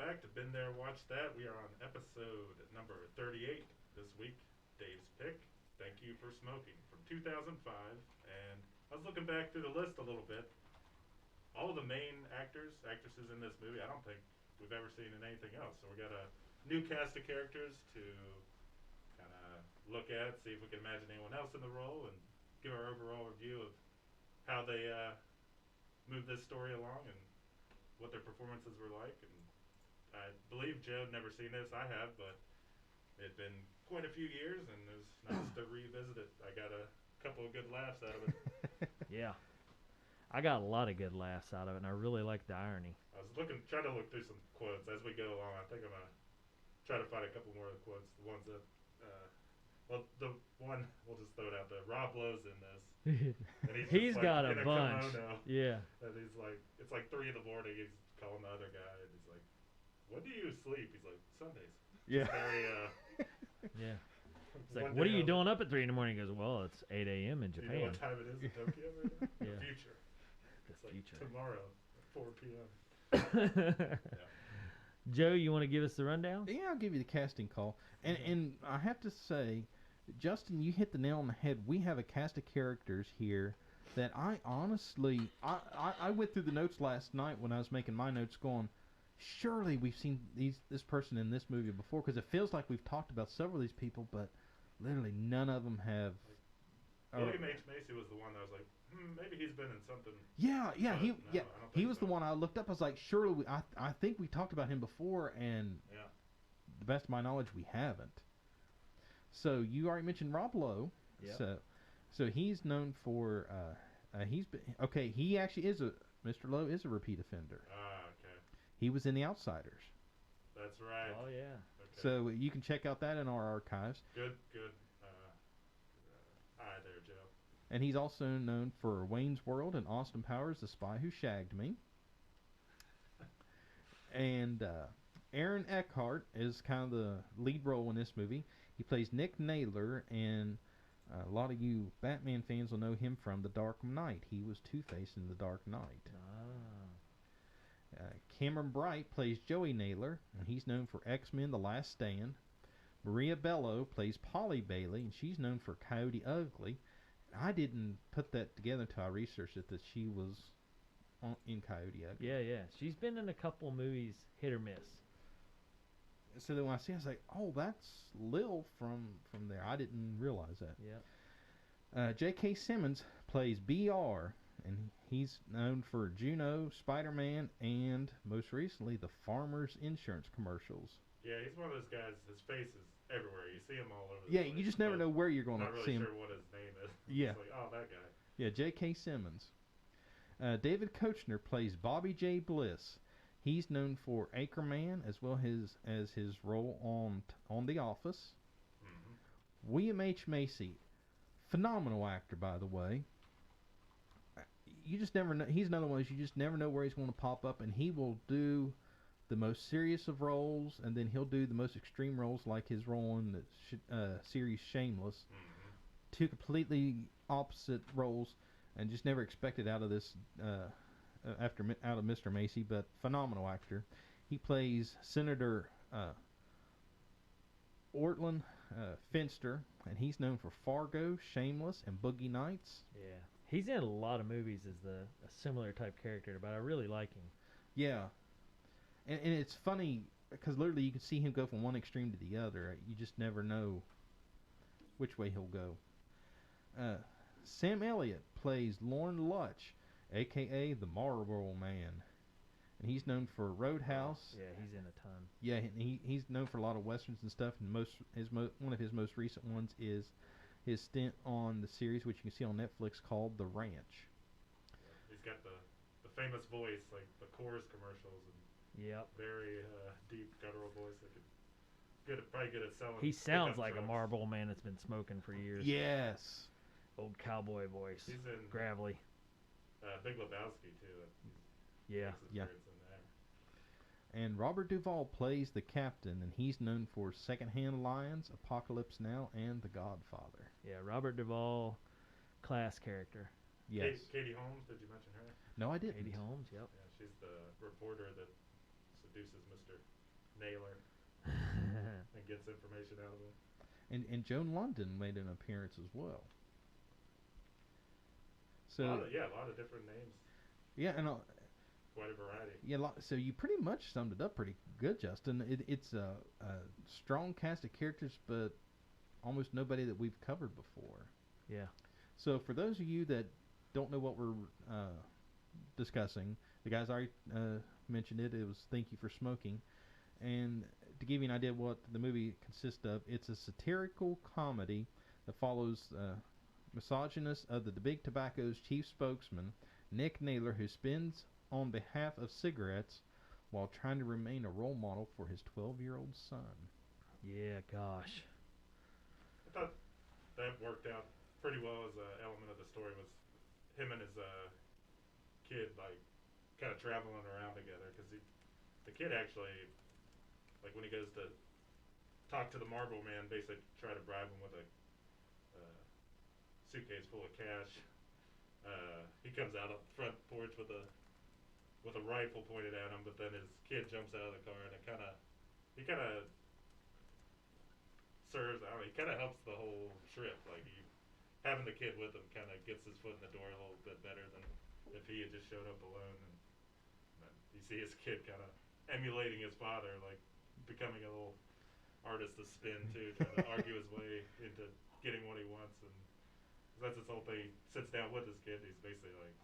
back to Been There, Watch That. We are on episode number 38 this week. Dave's pick, Thank You for Smoking, from 2005. And I was looking back through the list a little bit. All of the main actresses in this movie, I don't think we've ever seen in anything else. So we got a new cast of characters to kind of look at, see if we can imagine anyone else in the role, and give our overall review of how they moved this story along and what their performances were like. And I believe Joe had never seen this. I have, but it had been quite a few years, and it was nice to revisit it. I got a couple of good laughs out of it. Yeah. I got a lot of good laughs out of it, and I really like the irony. I was trying to look through some quotes as we go along. I think I'm going to try to find a couple more of the quotes. The ones that, well, the one, we'll just throw it out there. Rob Lowe's in this. And he's like got a bunch. Kimono, yeah. And he's like, it's like 3 in the morning. He's calling the other guy, and he's like, when do you sleep? He's like, Sundays. Yeah. Very, yeah. It's like, what are you doing up at 3 in the morning? He goes, well, it's 8 a.m. in Japan. You know what time it is in Tokyo right now? Yeah. The future. The It's future. like tomorrow at 4 p.m. Yeah. Joe, you want to give us the rundown? Yeah, I'll give you the casting call. And I have to say, Justin, you hit the nail on the head. We have a cast of characters here that I honestly... I went through the notes last night when I was making my notes going, surely we've seen this person in this movie before, because it feels like we've talked about several of these people, but literally none of them have... William H. Macy was the one that I was like, maybe he's been in something. Yeah, he was so. the one I looked up. I was like, surely I think we talked about him before, and Yeah. the best of my knowledge, we haven't. So you already mentioned Rob Lowe. Yeah. So he's known for he actually is Mr. Lowe is a repeat offender. Ah, okay. He was in The Outsiders. That's right. Oh, yeah. Okay. So you can check out that in our archives. Good. Hi there, Joe. And he's also known for Wayne's World and Austin Powers, The Spy Who Shagged Me. And Aaron Eckhart is kind of the lead role in this movie. He plays Nick Naylor, and a lot of you Batman fans will know him from The Dark Knight. He was Two-Face in The Dark Knight. Cameron Bright plays Joey Naylor, and he's known for X-Men The Last Stand. Maria Bello plays Polly Bailey, and she's known for Coyote Ugly. I didn't put that together until I researched it, that she was in Coyote Ugly. Yeah. She's been in a couple movies, hit or miss. So then when I see it, I was like, oh, that's Lil from there. I didn't realize that. Yeah. J.K. Simmons plays B.R., and he's known for Juno, Spider-Man, and most recently the Farmers Insurance commercials. Yeah, he's one of those guys. His face is everywhere. You see him all over the Yeah, place. you just never know where you're going to to see see him. Not really sure what his name is. Yeah. It's like, oh, that guy. Yeah, J.K. Simmons. David Koechner plays Bobby J. Bliss. He's known for Anchorman as well as his role on The Office. Mm-hmm. William H. Macy, phenomenal actor, by the way. You just never know. He's another one. You just never know where he's going to pop up, and he will do the most serious of roles, and then he'll do the most extreme roles, like his role in the series Shameless. Mm-hmm. Two completely opposite roles, and just never expected out of this out of Mr. Macy, but phenomenal actor. He plays Senator Ortland Finster, and he's known for Fargo, Shameless, and Boogie Nights. Yeah. He's in a lot of movies as a similar type character, but I really like him. Yeah. And it's funny, because literally you can see him go from one extreme to the other. You just never know which way he'll go. Sam Elliott plays Lorne Lutch, a.k.a. the Marlboro Man. And he's known for Roadhouse. Yeah, he's in a ton. Yeah, and he's known for a lot of westerns and stuff. And one of his most recent ones is his stint on the series, which you can see on Netflix, called The Ranch. Yeah, he's got the famous voice, like the Coors commercials, and Yep. very deep guttural voice. Probably good at selling. He sounds pickup like a trucks. Marlboro Man that's been smoking for years. Yes. Old cowboy voice. He's in Gravelly. Big Lebowski too. Yeah. Makes his Yeah. appearance in there. And Robert Duvall plays the captain, and he's known for Secondhand Lions, Apocalypse Now, and The Godfather. Yeah, Robert Duvall, class character. Yes. Katie Holmes, did you mention her? No, I didn't. Katie Holmes, yep. Yeah, she's the reporter that seduces Mr. Naylor and gets information out of him. And Joan London made an appearance as well. So a lot of different names. Yeah, and quite a variety. Yeah, so you pretty much summed it up pretty good, Justin. It's a strong cast of characters, but almost nobody that we've covered before. Yeah. So for those of you that don't know what we're discussing, the guys already mentioned it. It was Thank You for Smoking. And to give you an idea of what the movie consists of, it's a satirical comedy that follows misogynist of the Big Tobacco's chief spokesman, Nick Naylor, who spins on behalf of cigarettes while trying to remain a role model for his 12-year-old son. Yeah, gosh. I thought that worked out pretty well as an element of the story, was him and his kid, like, kind of traveling around together, because the kid actually, like, when he goes to talk to the Marlboro man, basically try to bribe him with a suitcase full of cash. He comes out up front porch with a rifle pointed at him, but then his kid jumps out of the car, and he kind of serves. I don't know, he kind of helps the whole trip. Like, having the kid with him kind of gets his foot in the door a little bit better than if he had just showed up alone. And you see his kid kind of emulating his father, like becoming a little artist of spin too, trying to argue his way into getting what he wants. And that's his whole thing. He sits down with his kid. He's basically like,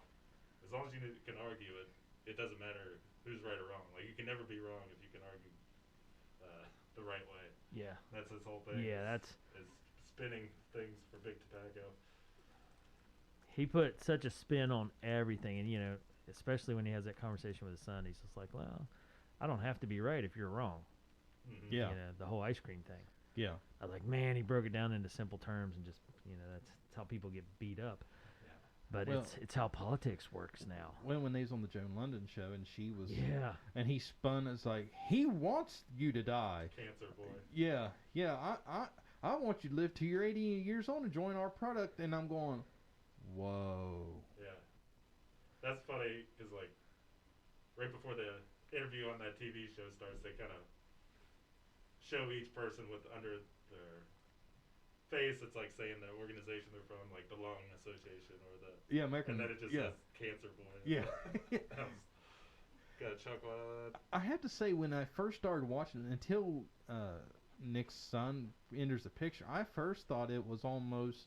as long as you can argue it, it doesn't matter who's right or wrong. Like, you can never be wrong if you can argue the right way. Yeah. That's his whole thing. Yeah, is spinning things for Big Tobacco. He put such a spin on everything, and especially when he has that conversation with his son, he's just like, well, I don't have to be right if you're wrong. Mm-hmm. Yeah. The whole ice cream thing. Yeah. I was like, man, he broke it down into simple terms, and just, that's how people get beat up. Yeah. But it's how politics works now. When they was on the Joan London show, and she was... Yeah. And he spun as like, he wants you to die. Cancer boy. Yeah. I want you to live till you're 80 years old and join our product. And I'm going, whoa. Yeah. That's funny, because, like, right before the interview on that TV show starts, they kind of show each person with under their face, it's like saying the organization they're from, like the Lung Association or the... Yeah, American... And then it just says Cancer Boy. Yeah. Got a chuckle out of that. I have to say, when I first started watching it, until Nick's son enters the picture, I first thought it was almost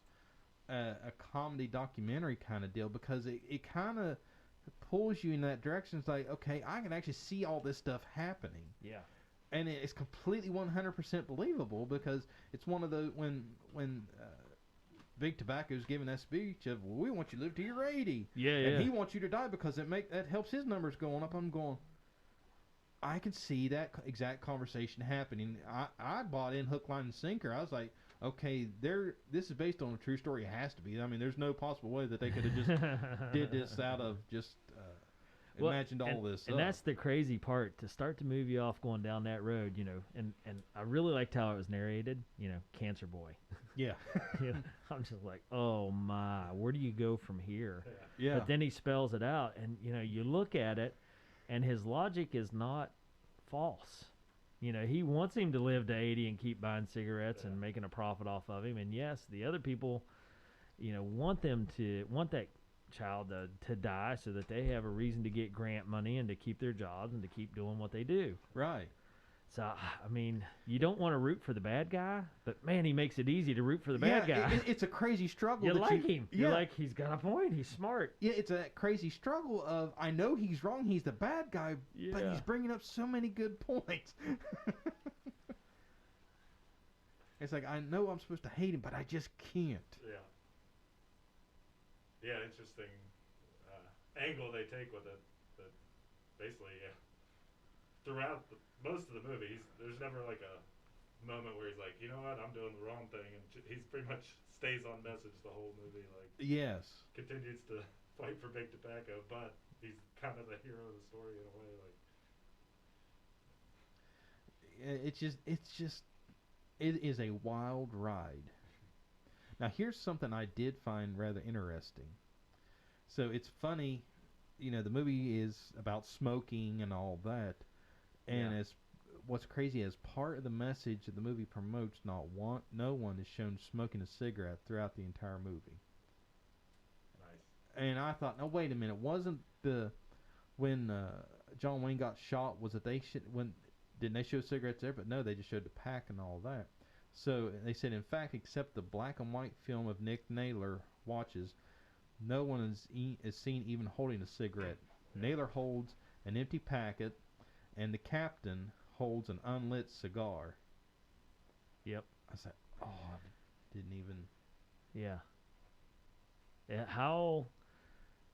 a comedy documentary kind of deal, because it kind of pulls you in that direction. It's like, okay, I can actually see all this stuff happening. Yeah. And it's completely 100% believable, because it's one of the when Big Tobacco's giving that speech of, well, we want you to live till you're 80. Yeah, and he wants you to die because that helps his numbers going up. I'm going, I can see that exact conversation happening. I bought in hook, line, and sinker. I was like, okay, this is based on a true story. It has to be. I mean, there's no possible way that they could have just did this out of just imagined all this. And that's the crazy part, to start the movie off going down that road, and I really liked how it was narrated, Cancer Boy. Yeah. I'm just like, oh my, where do you go from here? Yeah. But then he spells it out, and you look at it, and his logic is not false. He wants him to live to 80 and keep buying cigarettes and making a profit off of him. And yes, the other people, want that child to die so that they have a reason to get grant money and to keep their jobs and to keep doing what they do. Right. So, I mean, you don't want to root for the bad guy, but man, he makes it easy to root for the bad guy. It's a crazy struggle. You like him. Yeah. You're like, he's got a point. He's smart. Yeah, it's a crazy struggle of, I know he's wrong. He's the bad guy, but he's bringing up so many good points. It's like, I know I'm supposed to hate him, but I just can't. Yeah. Yeah, interesting angle they take with it. That basically, throughout most of the movie, there's never like a moment where he's like, you know what, I'm doing the wrong thing, and he's pretty much stays on message the whole movie. Like, yes, continues to fight for Big Tobacco, but he's kind of the hero of the story in a way. Like, it is a wild ride. Now, here's something I did find rather interesting. So it's funny, the movie is about smoking and all that, And Yeah. as what's crazy, as part of the message that the movie promotes, no one is shown smoking a cigarette throughout the entire movie. Nice. And I thought, no, wait a minute, wasn't when John Wayne got shot? Was it didn't they show cigarettes there? But no, they just showed the pack and all that. So they said, in fact, except the black and white film of Nick Naylor watches, no one is seen even holding a cigarette. Naylor holds an empty packet, and the captain holds an unlit cigar. Yep. I said, oh, I didn't even. Yeah. How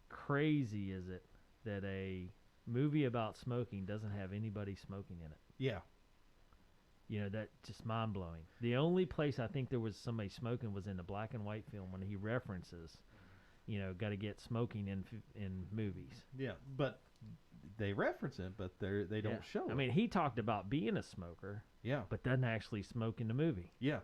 crazy is it that a movie about smoking doesn't have anybody smoking in it? Yeah. You know, that just mind blowing. The only place I think there was somebody smoking was in the black and white film when he references, you know, got to get smoking in movies. Yeah, but they reference it, but they don't show it. I mean, he talked about being a smoker, yeah, but doesn't actually smoke in the movie. yeah,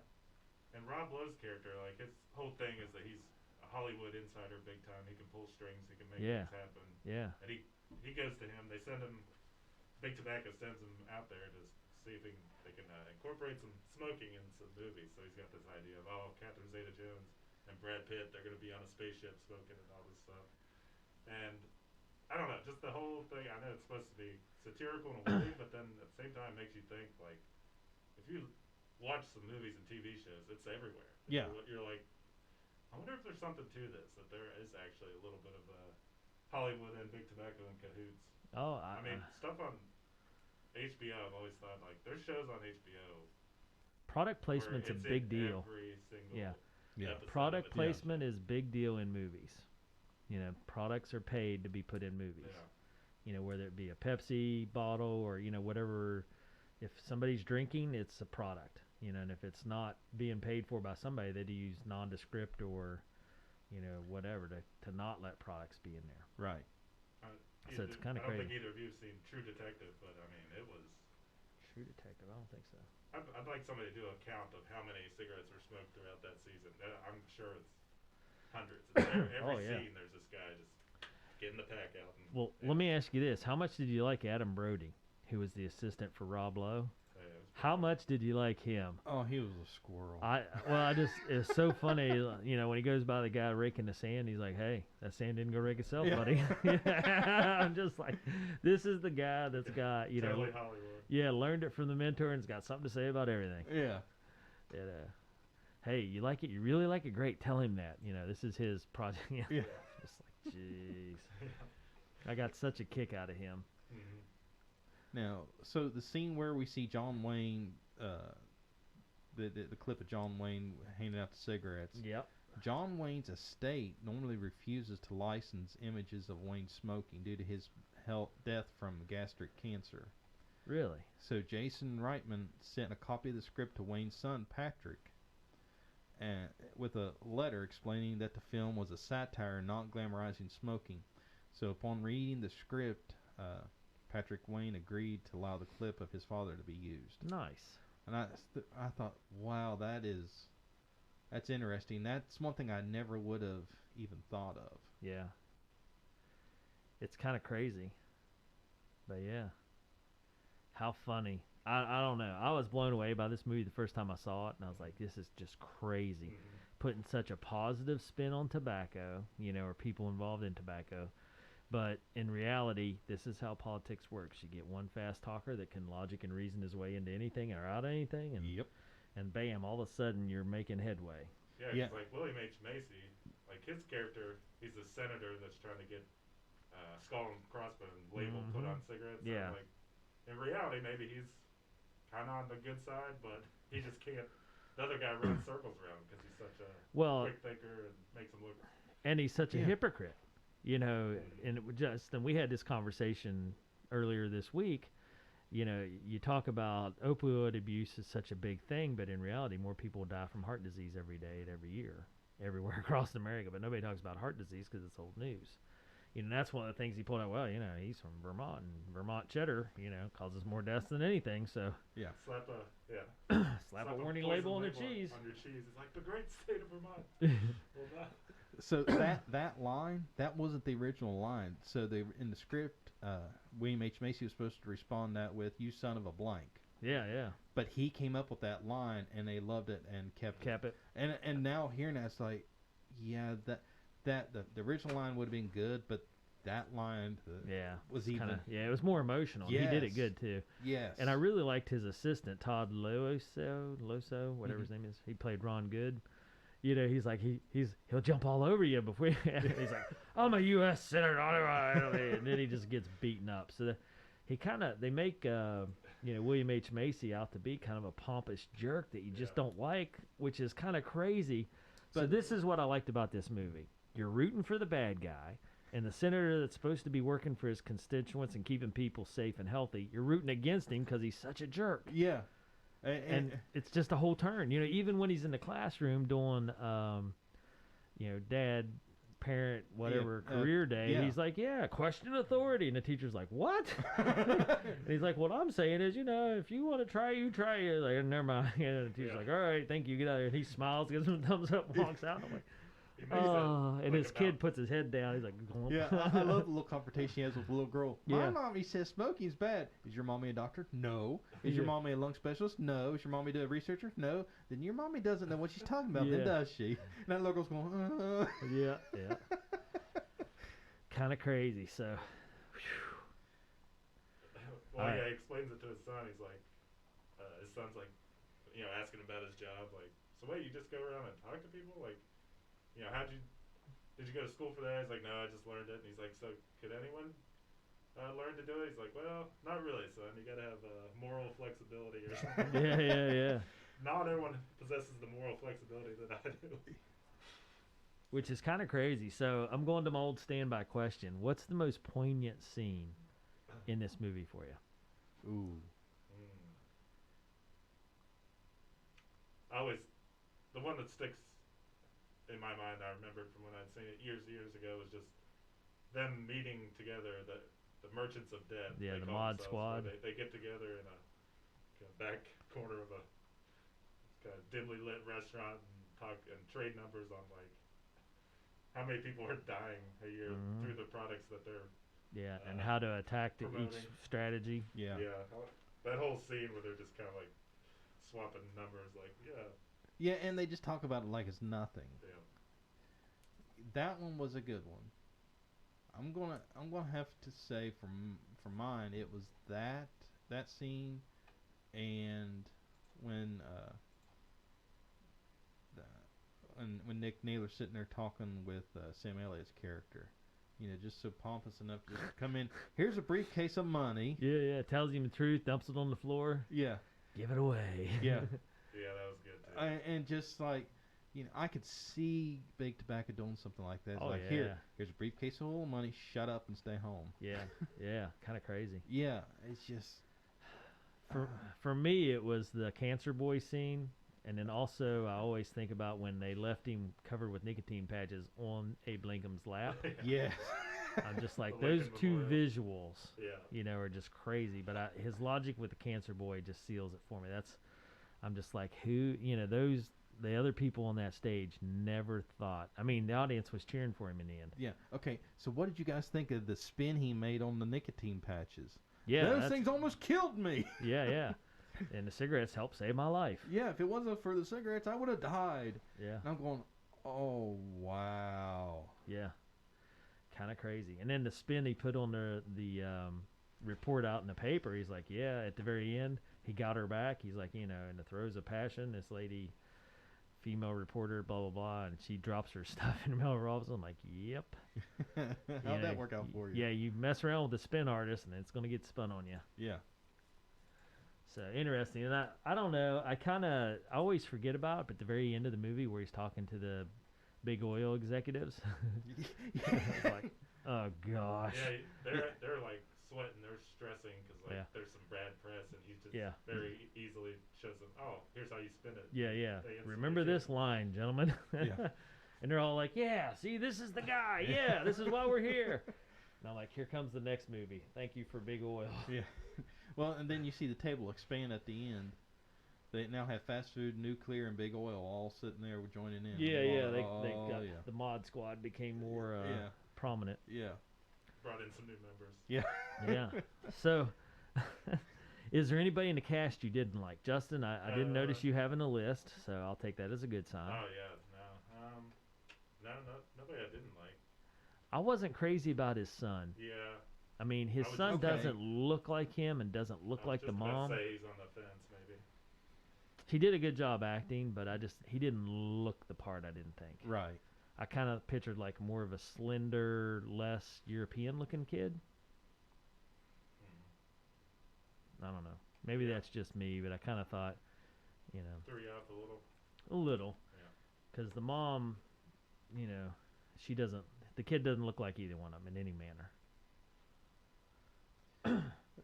And Rob Lowe's character, like his whole thing is that he's a Hollywood insider big time. He can pull strings. He can make things happen. Yeah. And he goes to him. They send him. Big Tobacco sends him out there to see if they can incorporate some smoking in some movies. So he's got this idea of, oh, Catherine Zeta-Jones and Brad Pitt, they're going to be on a spaceship smoking and all this stuff. And I don't know, just the whole thing. I know it's supposed to be satirical in a way, but then at the same time, it makes you think, like, if you watch some movies and TV shows, it's everywhere. Yeah. You're like, I wonder if there's something to this, that there is actually a little bit of Hollywood and Big Tobacco in cahoots. Oh, I mean, stuff on HBO, I've always thought, like, there's shows on HBO. Product placement's a big deal. Every single Yeah. episode Product of a TV placement show. is big deal in movies. You know, products are paid to be put in movies. Yeah. You know, whether it be a Pepsi bottle or, you know, whatever. If somebody's drinking, it's a product. You know, and if it's not being paid for by somebody, they do use nondescript or, you know, whatever to not let products be in there. right. So it's kind of crazy. I don't think either of you have seen True Detective, but I mean, it was. True Detective, I don't think so. I'd like somebody to do a count of how many cigarettes were smoked throughout that season. I'm sure it's hundreds. It's every scene, there's this guy just getting the pack out. And, Well, let me ask you this: how much did you like Adam Brody, who was the assistant for Rob Lowe? How much did you like him? Oh, he was a squirrel. It's so funny, you know, when he goes by the guy raking the sand, he's like, hey, that sand didn't go rake itself, buddy. I'm just like, this is the guy that's got, you know, totally Hollywood. Yeah, learned it from the mentor and's got something to say about everything. Yeah. Hey, you like it? You really like it? Great. Tell him that. You know, this is his project. Yeah. Just like, jeez. I got such a kick out of him. Mm-hmm. Now, so the scene where we see John Wayne, the clip of John Wayne handing out the cigarettes. Yep. John Wayne's estate normally refuses to license images of Wayne smoking due to his death from gastric cancer. Really? So Jason Reitman sent a copy of the script to Wayne's son, Patrick, with a letter explaining that the film was a satire, not glamorizing smoking. So upon reading the script, Patrick Wayne agreed to allow the clip of his father to be used. Nice. And I thought, wow, that's interesting. That's one thing I never would have even thought of. Yeah. It's kind of crazy. But yeah. How funny. I don't know. I was blown away by this movie the first time I saw it, and I was like, this is just crazy. Mm-hmm. Putting such a positive spin on tobacco, you know, or people involved in tobacco. But in reality, this is how politics works. You get one fast talker that can logic and reason his way into anything or out of anything, and bam, all of a sudden you're making headway. Yeah, it's like William H. Macy, like his character, he's a senator that's trying to get skull and crossbones label put on cigarettes. Yeah. So like, in reality, maybe he's kind of on the good side, but he just can't. The other guy runs circles around him because he's such a quick thinker and makes him look. And he's such a hypocrite, you know. And we had this conversation earlier this week. You know, you talk about opioid abuse is such a big thing, but in reality, more people die from heart disease every day and every year, everywhere across America. But nobody talks about heart disease because it's old news. You know, that's one of the things he pulled out. Well, you know, he's from Vermont, and Vermont cheddar, you know, causes more deaths than anything. So Slap a warning label on the cheese. On your cheese, it's like the great state of Vermont. Well, So that line, that wasn't the original line. So in the script, William H. Macy was supposed to respond that with "You son of a blank." Yeah, yeah. But he came up with that line, and they loved it and kept it. And now hearing that, it's like, yeah, the original line would have been good, but that line was even kinda, it was more emotional. Yes. He did it good too. Yes. And I really liked his assistant Todd Lowe, whatever his name is. He played Ron Good. You know, he's like he'll jump all over you before he's like, I'm a U.S. senator, and then he just gets beaten up. So they make William H. Macy out to be kind of a pompous jerk that you just don't like, which is kind of crazy. So this is what I liked about this movie. You're rooting for the bad guy, and the senator that's supposed to be working for his constituents and keeping people safe and healthy, you're rooting against him because he's such a jerk. Yeah. And it's just a whole turn. You know, even when he's in the classroom doing, dad, parent, whatever, career day, he's like, question authority. And the teacher's like, what? And he's like, what I'm saying is, if you want to try, you try it. Like, never mind. And the teacher's like, all right, thank you, get out of here. And he smiles, gives him a thumbs up, walks out. I'm like, and his kid puts his head down. He's like, I love the little confrontation he has with the little girl. Yeah. My mommy says smoking's bad. Is your mommy a doctor? No. Is your mommy a lung specialist? No. Is your mommy a researcher? No. Then your mommy doesn't know what she's talking about, then does she? And that little girl's going, Yeah. Kind of crazy, so. Well, he explains it to his son. He's like, his son's like, asking about his job. Like, so wait, you just go around and talk to people? Like, did you go to school for that? He's like, no, I just learned it. And he's like, so could anyone learn to do it? He's like, well, not really, son. You got to have moral flexibility or something. Yeah. Not everyone possesses the moral flexibility that I do. Which is kind of crazy. So I'm going to my old standby question. What's the most poignant scene in this movie for you? Ooh. The one that sticks in my mind, I remember from when I'd seen it years ago, was just them meeting together, the Merchants of Death. Yeah, the mod squad. They get together in a kind of back corner of a kind of dimly lit restaurant and talk and trade numbers on like how many people are dying a year through the products that they're and how to attack each strategy. Yeah, that whole scene where they're just kind of like swapping numbers, like yeah, and they just talk about it like it's nothing. Yeah. That one was a good one. I'm gonna have to say for mine, it was that scene, and when Nick Naylor's sitting there talking with Sam Elliott's character, just so pompous enough to just come in. Here's a briefcase of money. Yeah. Tells him the truth, dumps it on the floor. Yeah. Give it away. Yeah. Yeah, that was good too. And just like, I could see Big Tobacco doing something like that. It's like, here's a briefcase full of money. Shut up and stay home. Yeah. Kind of crazy. Yeah, it's just. For me, it was the cancer boy scene, and then also I always think about when they left him covered with nicotine patches on Abe Lincoln's lap. Yes. I'm just like those two visuals. Yeah. Are just crazy. But his logic with the cancer boy just seals it for me. I'm just like, who, the other people on that stage never thought. I mean, the audience was cheering for him in the end. Yeah. Okay. So what did you guys think of the spin he made on the nicotine patches? Yeah. Those things almost killed me. Yeah. And the cigarettes helped save my life. Yeah. If it wasn't for the cigarettes, I would have died. Yeah. And I'm going, oh, wow. Yeah. Kind of crazy. And then the spin he put on the report out in the paper, he's like, at the very end, he got her back. He's like, in the throes of passion, this lady, female reporter, blah, blah, blah, and she drops her stuff in the middle of her office. I'm like, yep. How'd that work out for you? Yeah, you mess around with the spin artist, and it's going to get spun on you. Yeah. So, interesting. And I don't know, I always forget about it, but at the very end of the movie where he's talking to the big oil executives, it's like, oh, gosh. Yeah, they're like sweating, they're stressing because there's some bad press, and he's just very easily shows them, oh, here's how you spin it. Yeah. Remember this line, gentlemen. Yeah. And they're all like, see, this is the guy. Yeah, this is why we're here. And I'm like, here comes the next movie. Thank you for big oil. Yeah. Well, and then you see the table expand at the end. They now have fast food, nuclear, and big oil all sitting there joining in. Yeah, they Oh, got yeah. the mod squad became more Yeah. prominent. Yeah. Brought in some new members. Yeah. Yeah. So, is there anybody in the cast you didn't like? Justin, I didn't notice you having a list, so I'll take that as a good sign. Oh yeah, no, nobody I didn't like. I wasn't crazy about his son. Yeah. I mean, his I was son just- doesn't look like him and doesn't look like the mom. Say he's on the fence, maybe. He did a good job acting, but he didn't look the part, I didn't think. Right. I kind of pictured like more of a slender, less European looking kid. I don't know. Maybe Yeah. that's just me, but I kind of thought, you know, Threw you off a little. a little. Yeah. Because the mom, you know, the kid doesn't look like either one of them in any manner.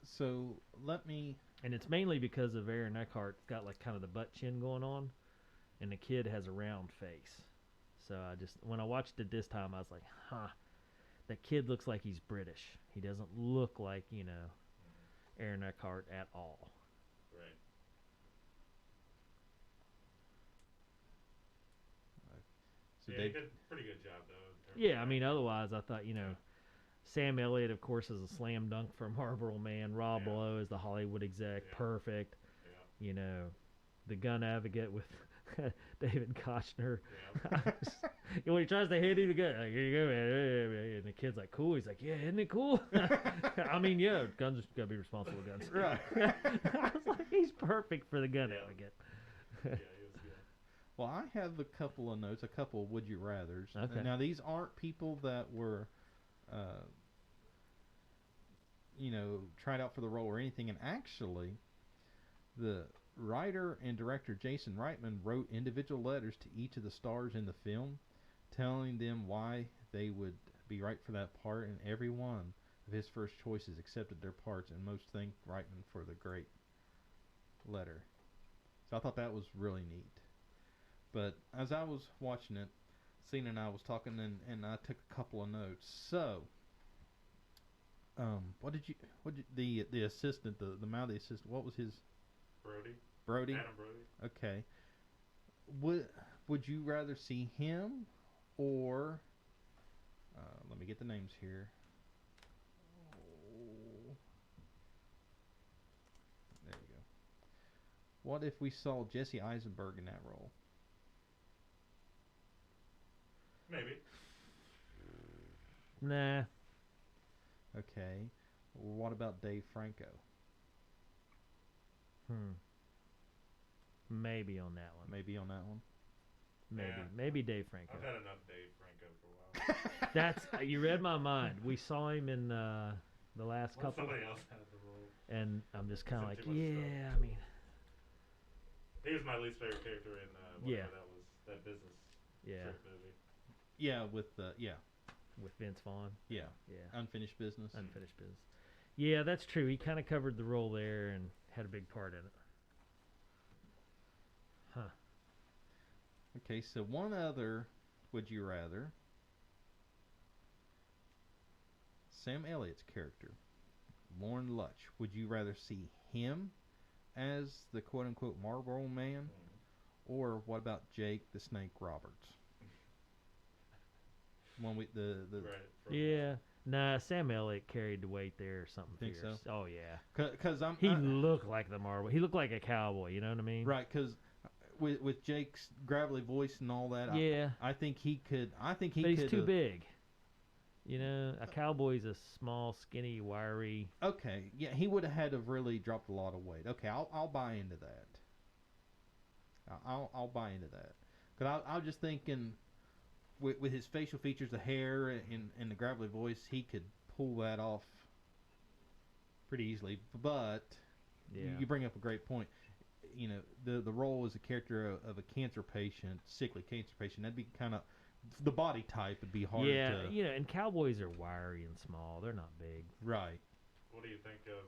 So let me. And it's mainly because of Aaron Eckhart got like kind of the butt chin going on, and the kid has a round face. So when I watched it this time, I was like, huh, that kid looks like he's British. He doesn't look like, you know, Aaron Eckhart at all. Right. So Yeah, Dave, he did a pretty good job though. in terms Yeah, of I mean, acting. otherwise, I thought, you know, Sam Elliott, of course, is a slam dunk for Marlboro Man. Rob Yeah. Lowe is the Hollywood exec, Yeah. perfect. Yeah. You know, the gun advocate with David Kochner. Yeah. When he tries to hand him the gun, like, here you go, man. And the kid's like, cool. He's like, yeah, isn't it cool? I mean, yeah, guns gotta be responsible guns. Right. I was like, he's perfect for the gun Yeah. advocate. Yeah, he was good. well, I have a couple of notes, a couple of would you rather's. Okay. Now these aren't people that were, tried out for the role or anything. And actually, the writer and director Jason Reitman wrote individual letters to each of the stars in the film, telling them why they would be right for that part, and every one of his first choices accepted their parts, and most thanked Reitman for the great letter. So I thought that was really neat. But as I was watching it, Cena and I was talking, and I took a couple of notes. So, the assistant, the mouthy assistant, what was his? Brody? Adam Brody. Okay. Would you rather see him or let me get the names here. Oh, there you go. What if we saw Jesse Eisenberg in that role? Maybe. Nah. Okay. What about Dave Franco? Maybe on that one. Maybe on that one. Maybe. Yeah. Maybe Dave Franco. I've had enough Dave Franco for a while. That's you read my mind. We saw him in the last Let couple, somebody else have the role. and I'm just kind of Said like, too much yeah. stuff. I mean, He was my least favorite character in Yeah. whatever that was, that business yeah, trip movie. Yeah, with with Vince Vaughn. yeah, Yeah, Unfinished Business. unfinished business. Yeah, that's true. He kind of covered the role there and had a big part in it. Huh. Okay, so one other would you rather. Sam Elliott's character, Lorne Lutch. Would you rather see him as the quote-unquote Marlboro Man, or what about Jake the Snake Roberts? One with the Right. Yeah. Nah, Sam Elliott carried the weight there or something Think fierce. so? Oh yeah. because He looked like the Marvel. He looked like a cowboy. You know what I mean? right, because with Jake's gravelly voice and all that, Yeah. I think he could. I think he But could. he's too big. You know, a cowboy's a small, skinny, wiry. Okay, yeah, he would have had to have really dropped a lot of weight. Okay, I'll buy into that. I'll buy into that. Because I was just thinking, with his facial features, the hair, and the gravelly voice, he could pull that off pretty easily. But Yeah. you bring up a great point. You know, the role as a character of a cancer patient, sickly cancer patient, that'd be kind of, the body type would be hard Yeah, to. you know, and cowboys are wiry and small. They're not big. Right. What do you think of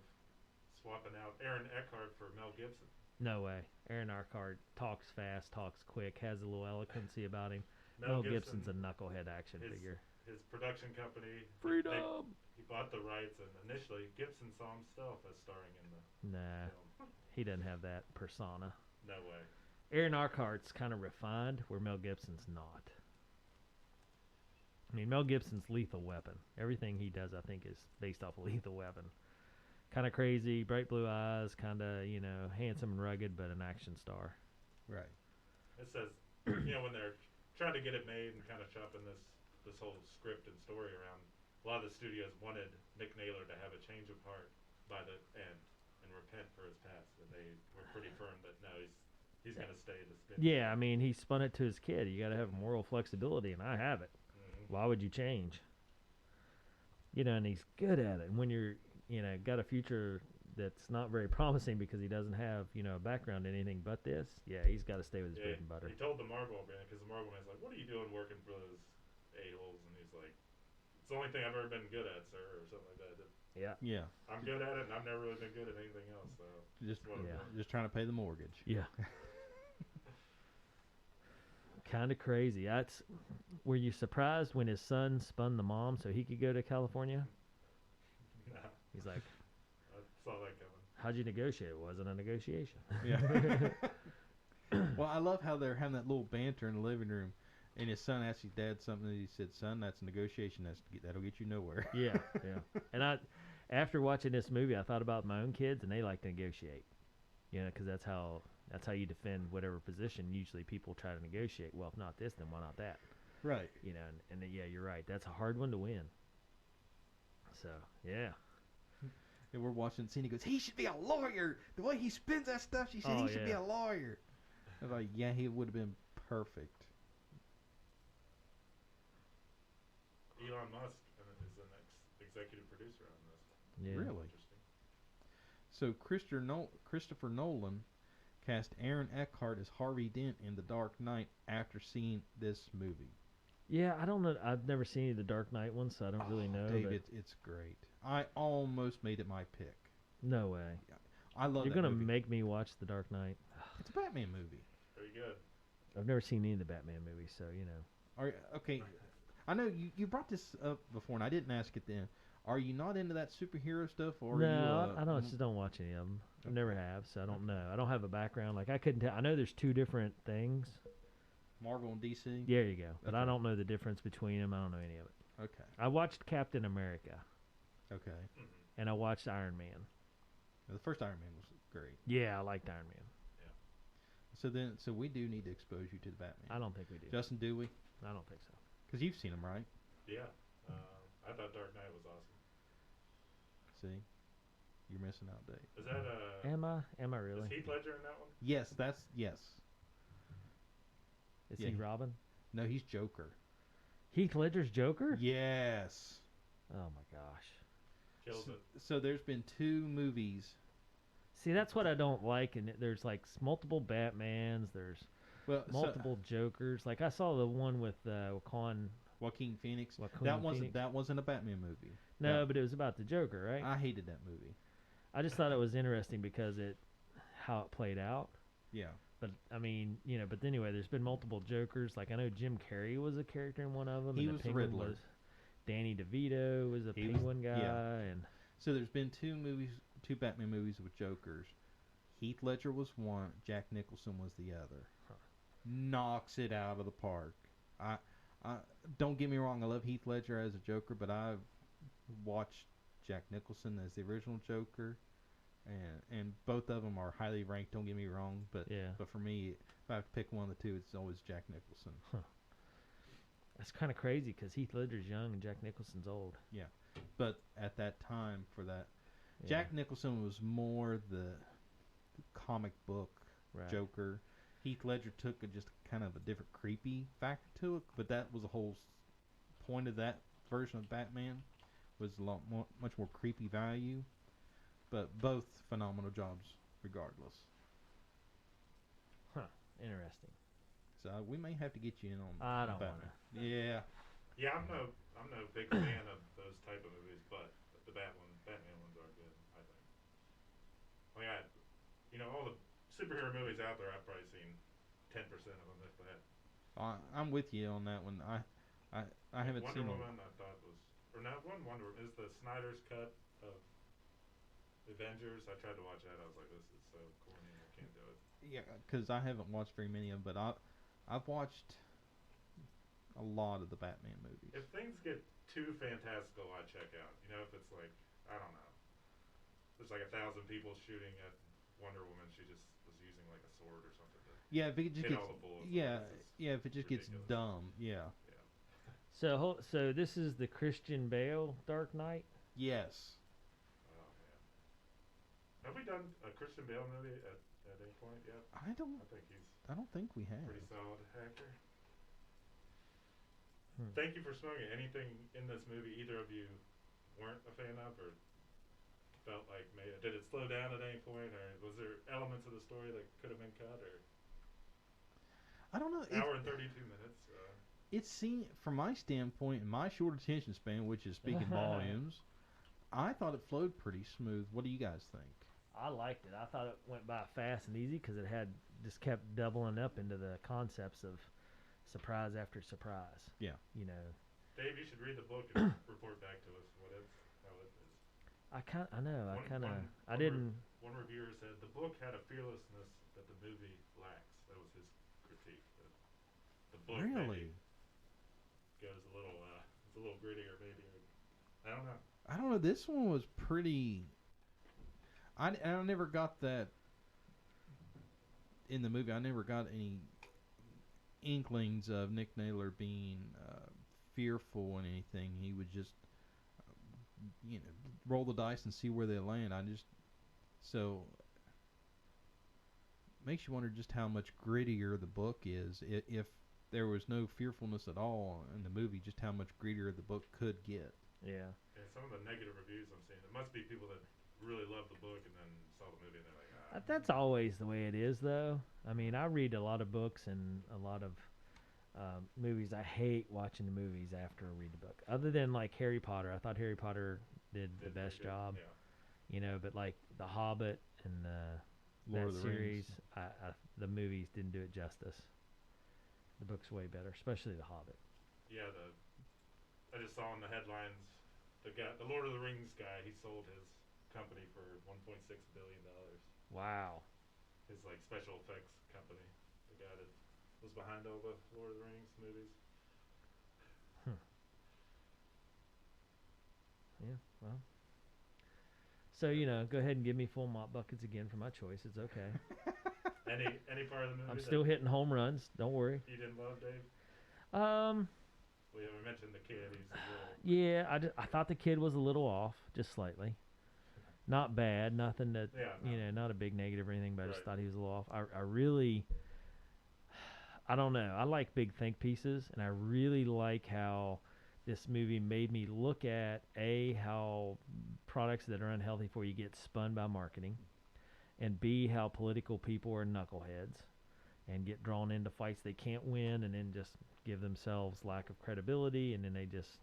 swapping out Aaron Eckhart for Mel Gibson? No way. Aaron Eckhart talks fast, talks quick, has a little eloquency about him. Mel Gibson's a knucklehead action figure. His production company. Freedom. He bought the rights, and initially Gibson saw himself as starring in the Nah, film. he doesn't have that persona. No way. Aaron Eckhart's kind of refined, where Mel Gibson's not. I mean, Mel Gibson's Lethal Weapon. Everything he does, I think, is based off of Lethal Weapon. Kind of crazy, bright blue eyes, kind of, handsome and rugged, but an action star. Right. It says, when they're trying to get it made and kind of shopping this whole script and story around, a lot of the studios wanted Nick Naylor to have a change of heart by the end and repent for his past. And they were pretty firm that no, he's going to stay the spin. Yeah, I mean, he spun it to his kid. You got to have moral flexibility, and I have it. Mm-hmm. Why would you change? And he's good at it. And when you're, got a future that's not very promising because he doesn't have, a background in anything but this, yeah, he's got to stay with his bread and butter. He told the Marvel man, because the Marvel man's like, what are you doing working for those a-holes? And he's like, it's the only thing I've ever been good at, sir, or something like that. Yeah. Yeah. I'm good at it, and I've never really been good at anything else. So Just trying to pay the mortgage. Yeah. Kind of crazy. Were you surprised when his son spun the mom so he could go to California? Nah. He's like, I saw that coming. how'd you negotiate? It wasn't a negotiation. Yeah. Well, I love how they're having that little banter in the living room, and his son asked his dad something, and he said, "Son, that's a negotiation. That'll get you nowhere." Yeah. And after watching this movie, I thought about my own kids, and they like to negotiate. Because that's how you defend whatever position. Usually people try to negotiate. Well, if not this, then why not that? Right. And yeah, you're right. That's a hard one to win. So, yeah. And we're watching the scene. He goes, "He should be a lawyer. The way he spins that stuff, she said he should be a lawyer." I was like, yeah, he would have been perfect. Elon Musk is the next executive producer on this. Yeah. Really? Interesting. So Christopher Nolan cast Aaron Eckhart as Harvey Dent in The Dark Knight after seeing this movie. Yeah, I don't know. I've never seen any of the Dark Knight ones, so I don't really know. David, it's great. I almost made it my pick. No way. I love You're that going to movie. make me watch The Dark Knight. It's a Batman movie. Very good. I've never seen any of the Batman movies, so, Okay, I know you brought this up before, and I didn't ask it then. Are you not into that superhero stuff? Or No, I just don't watch any of them. I never have, so I don't know. I don't have a background. Like, I couldn't tell. I know there's two different things. Marvel and DC? There you go. But Okay. I don't know the difference between them. I don't know any of it. Okay. I watched Captain America, Okay. Mm-hmm. and I watched Iron Man. The first Iron Man was great. Yeah, I liked Iron Man. So we do need to expose you to the Batman. I don't think we do. Justin, do we? I don't think so. Because you've seen him, right? Yeah. I thought Dark Knight was awesome. See? You're missing out, Dave. Is that Am I really? is Heath Ledger in that one? Yes. Is Yeah. he Robin? No, he's Joker. Heath Ledger's Joker? Yes. Oh my gosh. Kills it. So there's been two movies. See, that's what I don't like. And there's like multiple Batmans. There's Well, multiple Jokers. Like I saw the one with Joaquin Phoenix. Joaquin That wasn't a Batman movie. No, That- but it was about the Joker, right? I hated that movie. I just thought it was interesting because how it played out. Yeah. But I mean, but anyway, there's been multiple Jokers. Like I know Jim Carrey was a character in one of them. He and was the Penguin Riddler. was Danny DeVito was a He was- Penguin guy, yeah. and So there's been two Batman movies with Jokers. Heath Ledger was one. Jack Nicholson was the other. Huh. Knocks it out of the park. I don't get me wrong. I love Heath Ledger as a Joker, but I've watched Jack Nicholson as the original Joker, and both of them are highly ranked. Don't get me wrong, but yeah, but for me, if I have to pick one of the two, it's always Jack Nicholson. that's kind of crazy because Heath Ledger's young and Jack Nicholson's old. But at that time, for that, Yeah, Jack Nicholson was more the comic book right. Joker. Heath Ledger took just kind of a different creepy factor to it, but that was the whole point of that version of Batman, was a lot more, much more creepy value. But both phenomenal jobs, regardless. Interesting. So we may have to get you in on. I don't Batman. wanna. Yeah. Yeah, I'm no big fan of those type of movies, but the Batman ones are good, I think. All the superhero movies out there, I've probably seen 10% of them, if that. I'm with you on that one. I haven't Wonder seen Woman, I thought was, or not one Wonder Woman, is the Snyder's cut of, Avengers. I tried to watch that. I was like, this is so corny. I can't do it. Yeah, because I haven't watched very many of them, but I've watched a lot of the Batman movies. If things get too fantastical, I check out. You know, if it's like, I don't know, there's like 1,000 people shooting at Wonder Woman. She just was using like a sword or something to Yeah, if it just hit gets all the bullets. if it just ridiculous. gets dumb, yeah. So this is the Christian Bale Dark Knight. Yes. Oh man, have we done a Christian Bale movie at any point yet? I don't think we have. Pretty solid actor. Hmm. Thank you for smoking. Anything in this movie either of you weren't a fan of, or felt like did it slow down at any point, or was there elements of the story that could have been cut, or I don't know. hour and 32 minutes? It seemed, from my standpoint, and my short attention span, which is speaking volumes, I thought it flowed pretty smooth. What do you guys think? I liked it. I thought it went by fast and easy because it had just kept doubling up into the concepts of surprise after surprise. Yeah. You know. Dave, you should read the book and report back to us how it is. I didn't. One reviewer said the book had a fearlessness that the movie lacks. That was his critique. The book Really? goes it's a little grittier, maybe. I don't know. I don't know. This one was pretty. I never got that in the movie. I never got any inklings of Nick Naylor being fearful in anything. He would just, roll the dice and see where they land. So makes you wonder just how much grittier the book is. If there was no fearfulness at all in the movie, just how much grittier the book could get. Yeah. And some of the negative reviews I'm seeing, it must be people that really love the book and then saw the movie and they're like, That's always the way it is, though. I mean, I read a lot of books and a lot of movies. I hate watching the movies after I read the book. Other than like Harry Potter, I thought Harry Potter did the best job. Yeah. But like The Hobbit and Lord that of the series, Rings. the movies didn't do it justice. The book's way better, especially The Hobbit. Yeah, I just saw in the headlines the Lord of the Rings guy. He sold his company for $1.6 billion. Wow. His like special effects company, the guy that was behind all the Lord of the Rings movies. Yeah, well. So, go ahead and give me full mop buckets again for my choice. It's okay. Any part of the movie I'm still hitting home runs. Don't worry. you didn't love, Dave? We haven't mentioned the kid. He's a little. Yeah, I thought the kid was a little off, just slightly. Not bad, nothing that, not a big negative or anything, but I just thought he was a little off. I really, I don't know. I like big think pieces, and I really like how this movie made me look at, how products that are unhealthy for you get spun by marketing, and B, how political people are knuckleheads and get drawn into fights they can't win and then just give themselves lack of credibility, and then they just,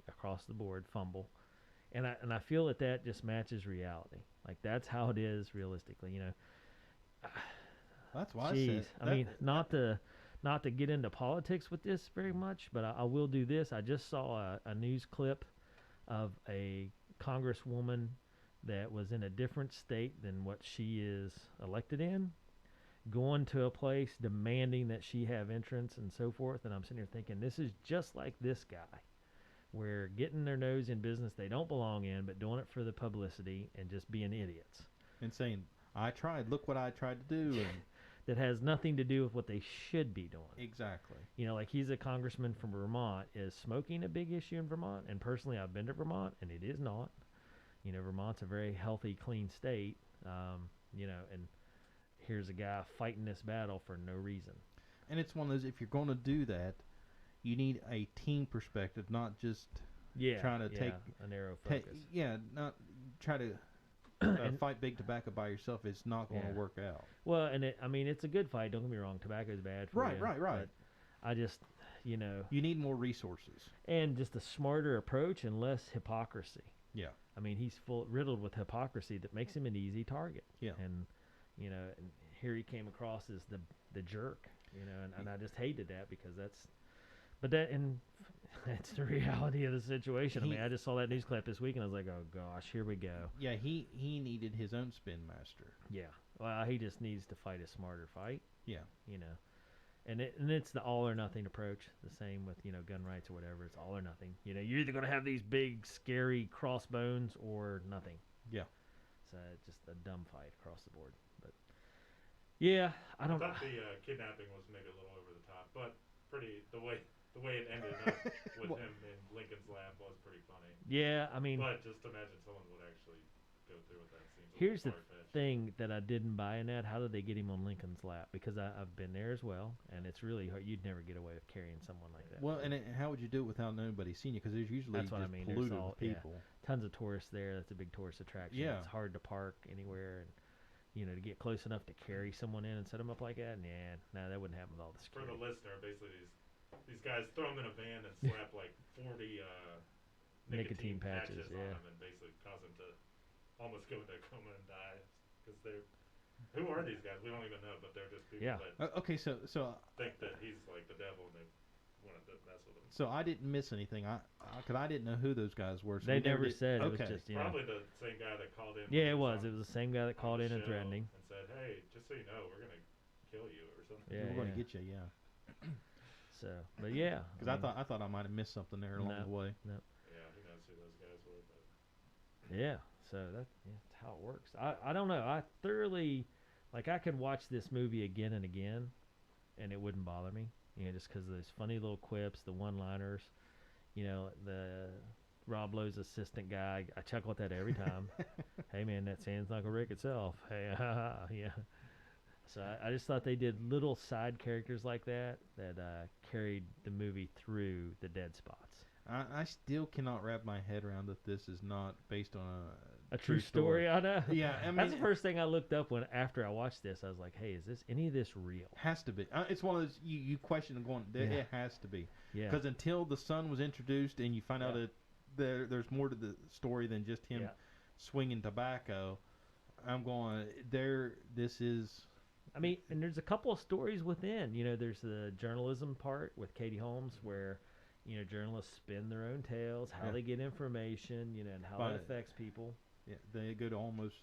across the board, fumble. And I feel that just matches reality. Like, that's how it is realistically, That's why Jeez. I said. I mean, not to get into politics with this very much, but I will do this. I just saw a news clip of a congresswoman that was in a different state than what she is elected in, going to a place demanding that she have entrance and so forth. And I'm sitting here thinking, this is just like this guy, where getting their nose in business they don't belong in, but doing it for the publicity and just being idiots. And saying, I tried, look what I tried to do. And that has nothing to do with what they should be doing. Exactly. Like he's a congressman from Vermont. Is smoking a big issue in Vermont? And personally, I've been to Vermont, and it is not. Vermont's a very healthy, clean state. And here's a guy fighting this battle for no reason. And it's one of those, if you're going to do that, you need a team perspective, not just trying to take a narrow focus. Not try to fight big tobacco by yourself. It's not going to work out. Well, and it's a good fight. Don't get me wrong. Tobacco is bad for you. Right. I just, you need more resources and just a smarter approach and less hypocrisy. Yeah. He's riddled with hypocrisy that makes him an easy target. Yeah. And and here he came across as the jerk. And I just hated that because that's. But that, and it's the reality of the situation. I He- mean, I just saw that news clip this week, and I was like, oh gosh, here we go. Yeah, he needed his own spin master. Yeah. Well, he just needs to fight a smarter fight. Yeah. You know, and it's the all or nothing approach. The same with gun rights or whatever. It's all or nothing. You're either gonna have these big scary crossbones or nothing. Yeah. So it's just a dumb fight across the board. But yeah, I don't. thought the kidnapping was maybe a little over the top, but the way it ended up with Well- him in Lincoln's lap was pretty funny. Yeah, I mean, But just imagine someone would actually go through with that. Seems a here's the little far-fetched. thing that I didn't buy in that. How did they get him on Lincoln's lap? Because I've been there as well, and it's really hard. You'd never get away with carrying someone like that. Well, and how would you do it without nobody seeing you? Because there's usually That's what I just mean. There's polluted all- with yeah. people. Tons of tourists there. That's a big tourist attraction. Yeah. It's hard to park anywhere, and to get close enough to carry someone in and set them up like that. Yeah, no, that wouldn't happen with all the For security. the listener, basically these guys throw them in a van and slap like 40 nicotine patches on yeah. them and basically cause them to almost go into a coma and die because they're. Who are these guys? We don't even know, but they're just people Yeah. that Okay, so think that he's like the devil and they wanted to mess with him. so I didn't miss anything. Cause I didn't know who those guys were. So They we never did- said. It Okay. was just Probably the same guy that called in. Yeah, it when was. he It was the same guy that on called the in and show threatening. and said, "Hey, just so you know, we're gonna kill you or something." Yeah, We're going yeah. to get you, yeah. So, but yeah, Because I thought I might have missed something there along No. the way. Yeah, who knows who those guys were, but Yeah, so that's how it works. I don't know. I thoroughly I could watch this movie again and again, and it wouldn't bother me. Just because of those funny little quips, the one-liners. The Rob Lowe's assistant guy. I chuckle at that every time. Hey man, that sand's not gonna wreck itself. Hey, yeah. So I just thought they did little side characters like that carried the movie through the dead spots. I still cannot wrap my head around that this is not based on A true story, I know. Yeah, I mean, That's the first thing I looked up after I watched this. I was like, "Hey, is any of this real?" Has to be. It's one of those you question and going. Yeah. It has to be. Yeah, Because until the son was introduced and you find out Yeah. that there's more to the story than just him Yeah. swinging tobacco, I'm going there. This is. I mean, and there's a couple of stories within. There's the journalism part with Katie Holmes, where journalists spin their own tales, how Yeah. they get information, and how But- that affects people. Yeah, they go to almost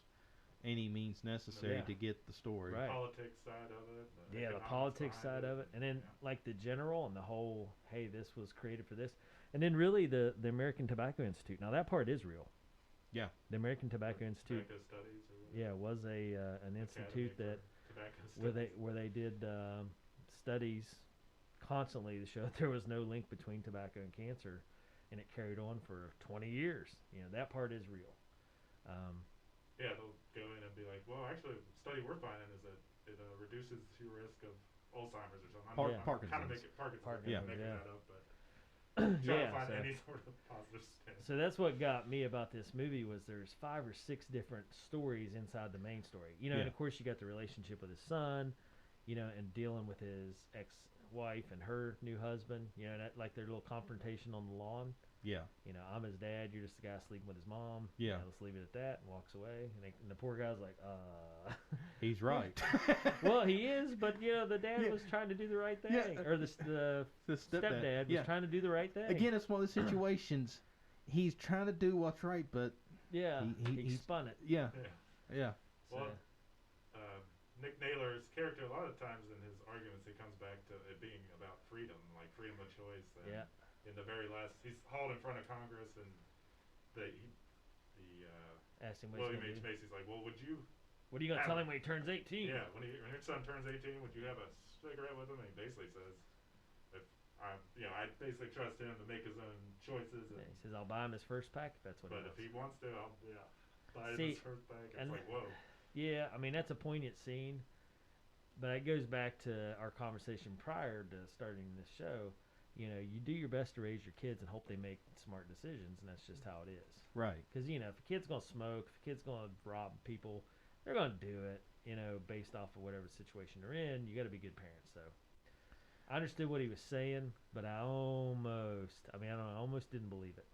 any means necessary Yeah. to get the story. Right. politics side of it. Yeah, the economics politics behind side of it, and then yeah. like the general and the whole, hey, this was created for this, and then really the American Tobacco Institute. Now that part is real. Yeah. The American Tobacco Institute, Tobacco studies or whatever. yeah, was an institute that where they did studies constantly to show that there was no link between tobacco and cancer, and it carried on for 20 years. That part is real. Yeah, they'll go in and be like, well, actually, the study we're finding is that it reduces your risk of Alzheimer's or something. Par- I'm kind of Parkinson's. making Parkinson's. Parkinson's, making yeah. that up, but trying Yeah, to find so- any sort of positive spin. So that's what got me about this movie was there's 5 or 6 different stories inside the main story. And Yeah. of course you got the relationship with his son, and dealing with his ex-wife and her new husband, that like their little confrontation on the lawn. Yeah. I'm his dad, you're just the guy sleeping with his mom. Yeah. Let's leave it at that, and walks away. And the poor guy's like, He's right. well, he is, but the dad Yeah. was trying to do the right thing, Yeah. or the The stepdad was Yeah. trying to do the right thing. Again, it's one of the situations. He's trying to do what's right, but yeah, he he's- spun it. yeah, Yeah. yeah. Well, So, Nick Naylor's character, a lot of times in his arguments, he comes back to it being about freedom, like freedom of choice. And yeah. in the very last, he's hauled in front of Congress, and Asked him what William he's H. gonna do. Macy's like, well, would you? What are you gonna tell him when he turns 18? Yeah, when your son turns 18, would you have a cigarette with him? And he basically says, if I basically trust him to make his own choices. Yeah, And, he says, "I'll buy him his first pack if that's what but he if wants." he wants to, I'll buy him See, his first bag. It's and- like, whoa. Yeah, I mean that's a poignant scene, but it goes back to our conversation prior to starting this show. You do your best to raise your kids and hope they make smart decisions, and that's just how it is. Right. Because if a kid's gonna smoke, if a kid's gonna rob people, they're gonna do it. Based off of whatever situation they're in. You got to be good parents. So I understood what he was saying, but I almost didn't believe it.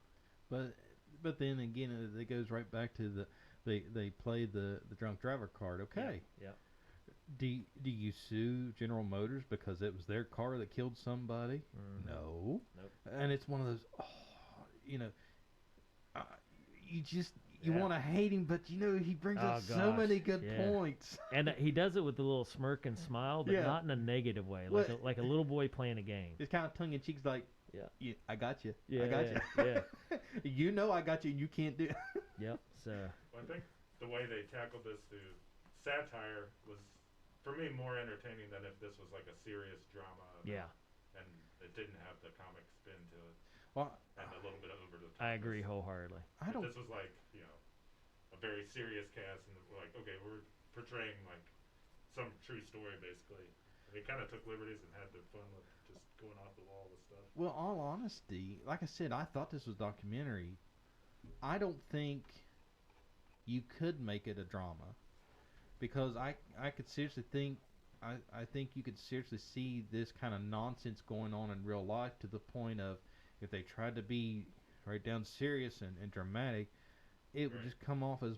But then again, it goes right back to they play the drunk driver card. Okay. Yeah. Do you sue General Motors because it was their car that killed somebody? Mhm. No. Nope. And it's one of those, you know, uh, you Yeah. want to hate him, but he brings Oh, up so gosh, many good yeah. points. And he does it with a little smirk and smile, but Yeah. not in a negative way, Well, like a little boy playing a game. It's kind of tongue in cheek, like, Yeah. I got you. Yeah, I got you. yeah. I got you, and you can't do it. Yep. So Well, I think the way they tackled this through satire was, for me, more entertaining than if this was like a serious drama. yeah, And it didn't have the comic spin to it, Well, and a little bit of over the top. I agree wholeheartedly. I don't. This was like, a very serious cast, and we're like, okay, we're portraying like some true story basically. And they kind of took liberties and had their fun with just going off the wall with stuff. Well, all honesty, like I said, I thought this was documentary. I don't think you could make it a drama because I could seriously think I think you could seriously see this kind of nonsense going on in real life to the point of if they tried to be right down serious and dramatic, it would Right. just come off as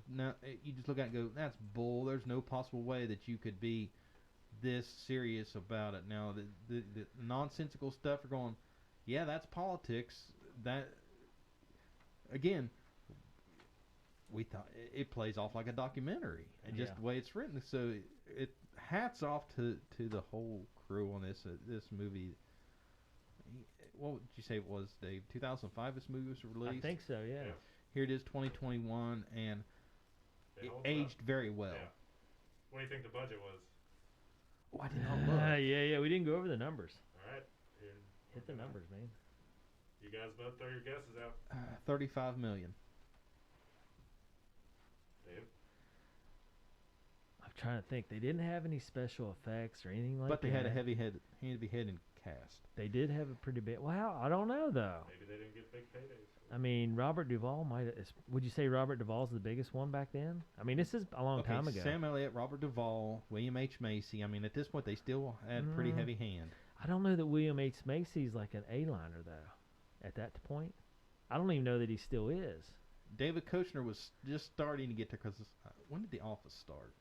you just look at it and go, that's bull. There's no possible way that you could be this serious about it. Now the nonsensical stuff are going, yeah, that's politics. That again, we thought it plays off like a documentary and just Yeah. the way it's written. So it hats off to the whole crew on this movie. What would you say it was, Dave? 2005 this movie was released? I think so. Yeah. Yeah. Here it is, 2021, and it holds aged up. very well. Yeah. What do you think the budget was? Oh, I did not look. Yeah. We didn't go over the numbers. All right. Here, Hit the numbers, man. You guys both throw your guesses out. 35 million. Dave? I'm trying to think. They didn't have any special effects or anything like that. But they had a heavy head in cast. They did have a pretty big. Wow, I don't know though. Maybe they didn't get big paydays. I mean, Robert Duvall might. Would you say Robert Duvall's the biggest one back then? I mean, this is a long time ago. Sam Elliott, Robert Duvall, William H. Macy. I mean, at this point, they still had pretty heavy hand. I don't know that William H. Macy's like an A-liner though. At that point, I don't even know that he still is. David Koechner was just starting to get there because when did The Office start?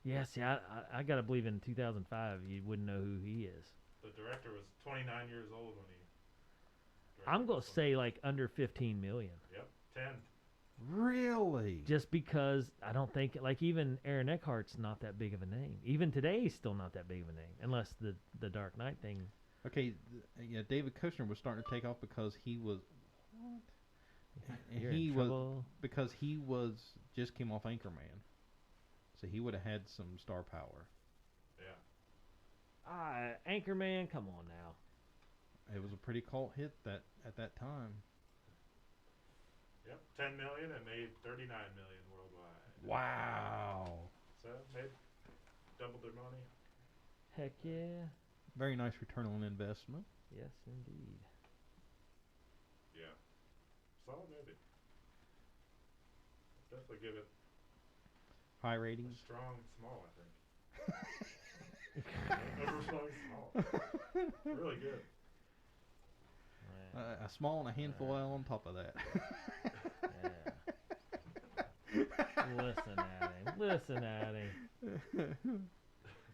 Yeah, see, I gotta believe in 2005 you wouldn't know who he is. The director was 29 years old when he. I'm gonna this one. say like under 15 million. Yep, 10. Really? Just because I don't think like even Aaron Eckhart's not that big of a name. Even today he's still not that big of a name unless the Dark Knight thing. Okay, yeah, David Koechner was starting to take off because he was You're in trouble. because he was just came off Anchorman, so he would have had some star power. Yeah. Anchorman, come on now. It was a pretty cult hit at that time. Yep, 10 million and made 39 million worldwide. Wow. So made doubled their money. Heck yeah. Very nice return on investment. Yes, indeed. Yeah. Solid movie. Definitely give it High a ratings. strong small, I think. Over strong small. Really good. Right. A small and a handful L on top of that. Yeah. Listen at him.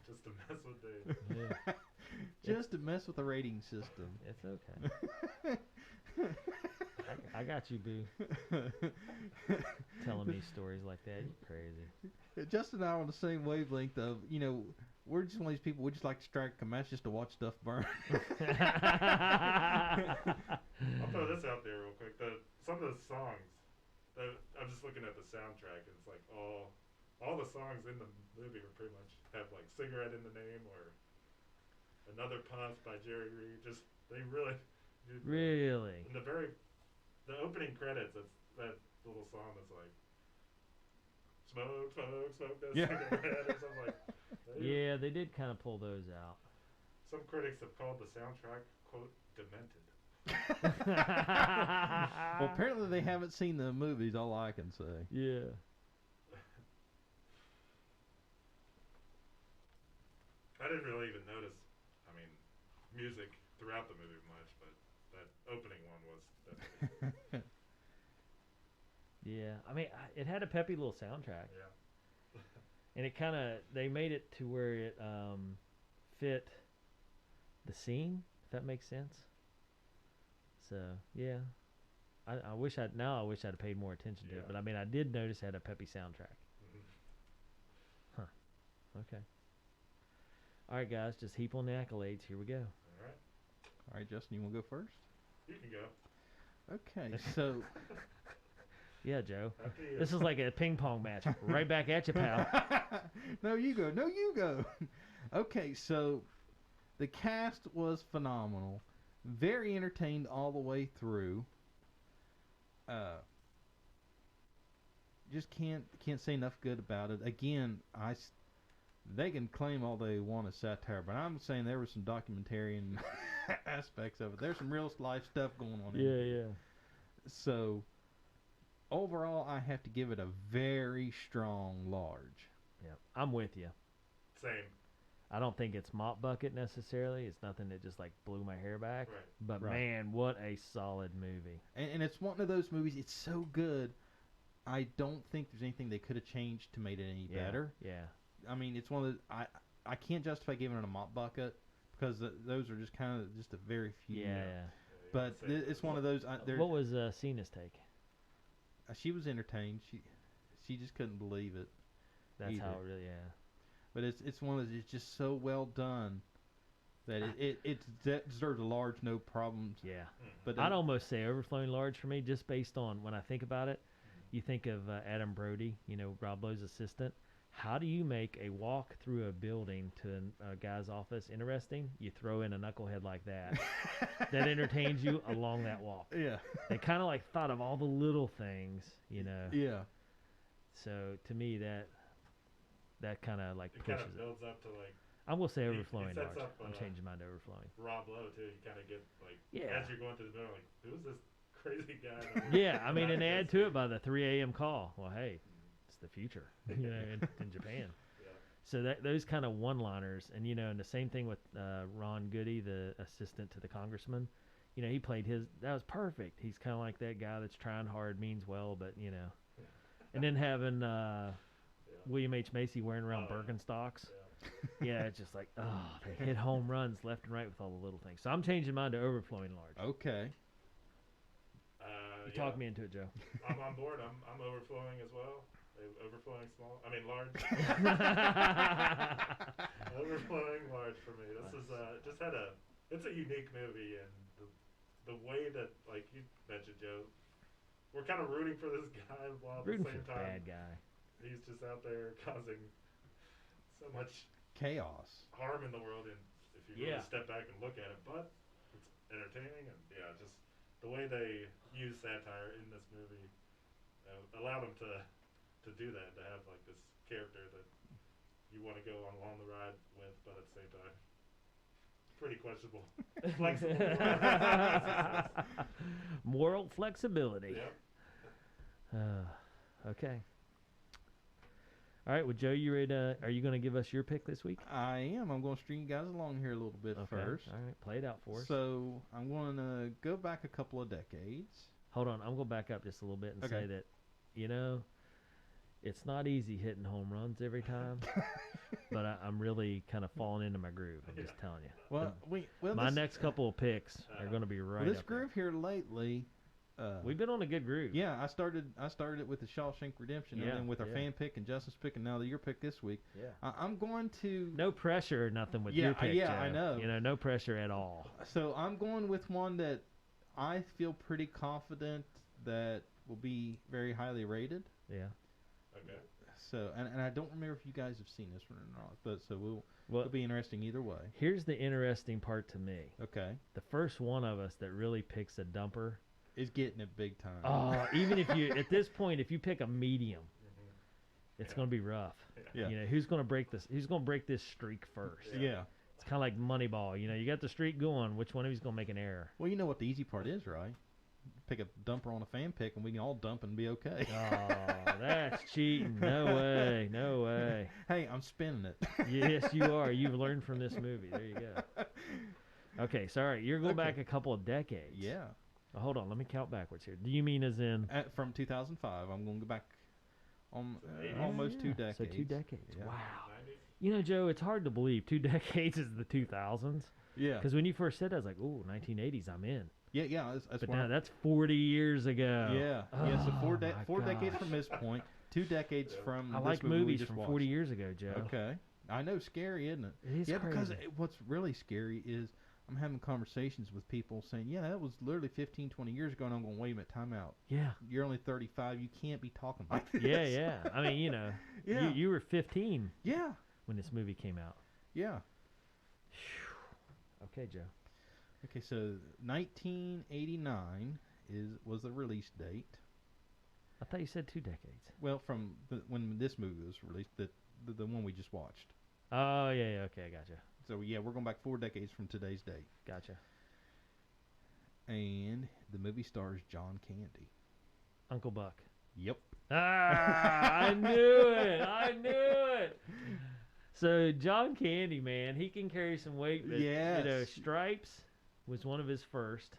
Just to mess with Dave. Yeah. Just to mess with the rating system. It's okay. I got you, boo. Telling me stories like that, you're crazy. Justin and I are on the same wavelength of, we're just one of these people, we just like to strike a match just to watch stuff burn. I'll throw this out there real quick. Some of the songs, I'm just looking at the soundtrack, and it's like all the songs in the movie are pretty much have like "Cigarette" in the name or "Another Puff" by Jerry Reed. Just they really. Really? In the opening credits, it's that little song that's like "Smoke, smoke, smoke that cigarette" or something like. Yeah, they did kind of pull those out. Some critics have called the soundtrack quote "demented." Well, apparently they haven't seen the movies, all I can say. Yeah. I didn't really even notice, music throughout the movie much, but that opening one was definitely. Yeah, it had a peppy little soundtrack. Yeah. and it kind of they made it to where it fit the scene, if that makes sense. So yeah, I wish I'd paid more attention to it, but I mean I did notice it had a peppy soundtrack. Okay. All right, guys, just heap on the accolades. Here we go. All right, Justin, you want to go first? You can go. Okay, so yeah, Joe, this is like a ping pong match. Right back at you, pal. No, you go. No, you go. Okay, so the cast was phenomenal. Very entertained all the way through. Just can't say enough good about it. Again, they can claim all they want as satire, but I'm saying there was some documentarian aspects of it. There's some real life stuff going on. Yeah. So overall, I have to give it a very strong large. Yeah, I'm with you. Same. I don't think it's mop bucket necessarily. It's nothing that just like blew my hair back. Right. But man, what a solid movie. And it's one of those movies. It's so good. I don't think there's anything they could have changed to make it any better. Yeah. I mean, it's one of those. I can't justify giving it a mop bucket because those are just kind of just a very few. Yeah. But it's one of those. What was Cena's take? She was entertained. She just couldn't believe it. That's either. how it really. Yeah. But it's one of those. It's just so well done that it deserves a large, no problems. Yeah. But I'd almost say overflowing large for me, just based on when I think about it. You think of Adam Brody, Rob Lowe's assistant. How do you make a walk through a building to a guy's office interesting? You throw in a knucklehead like that that entertains you along that walk. Yeah. They kind of like thought of all the little things, Yeah. So to me, that kind of like it pushes kind of builds up to like. I'm gonna say overflowing it sets large. up, I'm changing mine to overflowing. Rob Lowe too. You kind of get like Yeah. as you're going through the building, like who's this crazy guy? Yeah, I mean, and add to it by the 3 a.m. call. Well, hey, it's the future, in Japan. Yeah. So those kind of one-liners, and and the same thing with Ron Goody, the assistant to the congressman. He played that was perfect. He's kind of like that guy that's trying hard, means well, but And then having William H. Macy wearing around Birkenstocks. Yeah, it's just like, they hit home runs left and right with all the little things. So I'm changing mine to overflowing large. Okay. You talked me into it, Joe. I'm on board. I'm overflowing as well. Overflowing small. I mean large. Overflowing large for me. This is just had it's a unique movie, and the way that, like you mentioned, Joe, we're kind of rooting for this guy while at the same time bad guy. he's just out there causing so much chaos, harm in the world, and if you really step back and look at it, but it's entertaining, and just the way they use satire in this movie allowed them to do that, to have like this character that you want to go along the ride with, but at the same time pretty questionable. Flexible. Moral flexibility. Yep. Okay. All right, well, Joe, you ready are you going to give us your pick this week? I am. I'm going to string you guys along here a little bit first. All right, play it out for us. So I'm going to go back a couple of decades. Hold on, I'm going to back up just a little bit and say that, it's not easy hitting home runs every time, but I'm really kind of falling into my groove. I'm just telling you. Well, my next couple of picks are going to be right. This up groove there. here lately. We've been on a good groove. Yeah, I started it with the Shawshank Redemption, and then with our fan pick and Justin's pick, and now your pick this week. Yeah. I'm going to no pressure or nothing with your pick. Yeah, Joe. I know. No pressure at all. So I'm going with one that I feel pretty confident that will be very highly rated. Yeah. Okay. So and I don't remember if you guys have seen this one or not, but so it'll be interesting either way. Here's the interesting part to me. Okay. The first one of us that really picks a dumper is getting it big time. Oh, even if you at this point, if you pick a medium, it's going to be rough. Yeah. Who's going to break this? Who's going to break this streak first? Yeah. It's kind of like Moneyball. You got the streak going. Which one of you's going to make an error? Well, you know what the easy part is, right? Pick a dumper on a fan pick, and we can all dump and be okay. Oh, that's cheating. No way. No way. Hey, I'm spinning it. Yes, you are. You've learned from this movie. There you go. Okay, sorry. You're going back a couple of decades. Yeah. Hold on. Let me count backwards here. Do you mean as in... From 2005. I'm going to go back almost 2 decades. So 2 decades. Yeah. Wow. 90s? You know, Joe, it's hard to believe 2 decades is the 2000s. Yeah. Because when you first said that, I was like, ooh, 1980s, I'm in. Yeah. That's But why now that's 40 years ago. Yeah. So Oh, four my decades gosh. from this point, 2 decades from I this like movie we movies just from watched. 40 years ago, Joe. Okay. I know, scary, isn't it? It is Yeah, crazy. because what's really scary is I'm having conversations with people saying, yeah, that was literally 15, 20 years ago, and I'm going, wait a minute, time out. Yeah. You're only 35. You can't be talking like this. Yeah. I mean, you know, Yeah. you were 15 Yeah. when this movie came out. Yeah. Okay, Joe. Okay, so 1989 was the release date. I thought you said 2 decades. Well, from when this movie was released, the one we just watched. Oh, yeah. Okay, I gotcha. So, yeah, we're going back 4 decades from today's date. Gotcha. And the movie stars John Candy. Uncle Buck. Yep. Ah, I knew it. So John Candy, man, he can carry some weight. But, Yes. You know, Stripes was one of his first.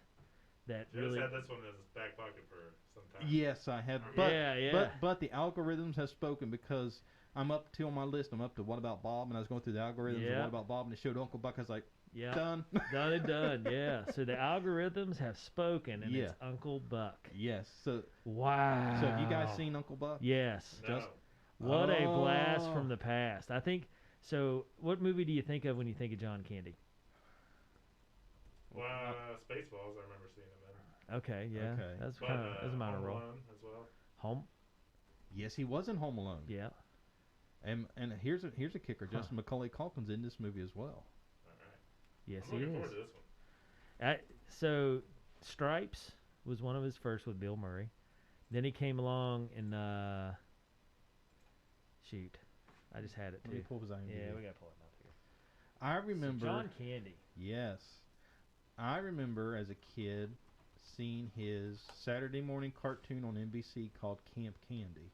That Joe's really. had this one in his back pocket for some time. Yes, I have. But, Yeah. But the algorithms have spoken because I'm up to on my list. I'm up to What About Bob, and I was going through the algorithms of Yeah. What About Bob, and it showed Uncle Buck. I was like, Yeah. done. Done and done, yeah. So the algorithms have spoken, and Yeah. it's Uncle Buck. Yes. So Wow. have you guys seen Uncle Buck? Yes. No. Just- What a blast Oh. from the past. I think, so what movie do you think of when you think of John Candy? Well, Spaceballs, I remember seeing him in. Okay, yeah. Okay. That's But, kind of, that's a minor Home role. Alone as well. Home? Yes, he was in Home Alone. Yeah. And here's a kicker. Huh. Justin Macaulay Culkin's in this movie as well. All right. Yes, I'm he looking is. forward to this one. So Stripes was one of his first with Bill Murray. Then he came along and, shoot. I just had it Let me too. pull his IMDb. Yeah, we got to pull it up here. I remember. So John Candy. Yes. I remember as a kid seeing his Saturday morning cartoon on NBC called Camp Candy.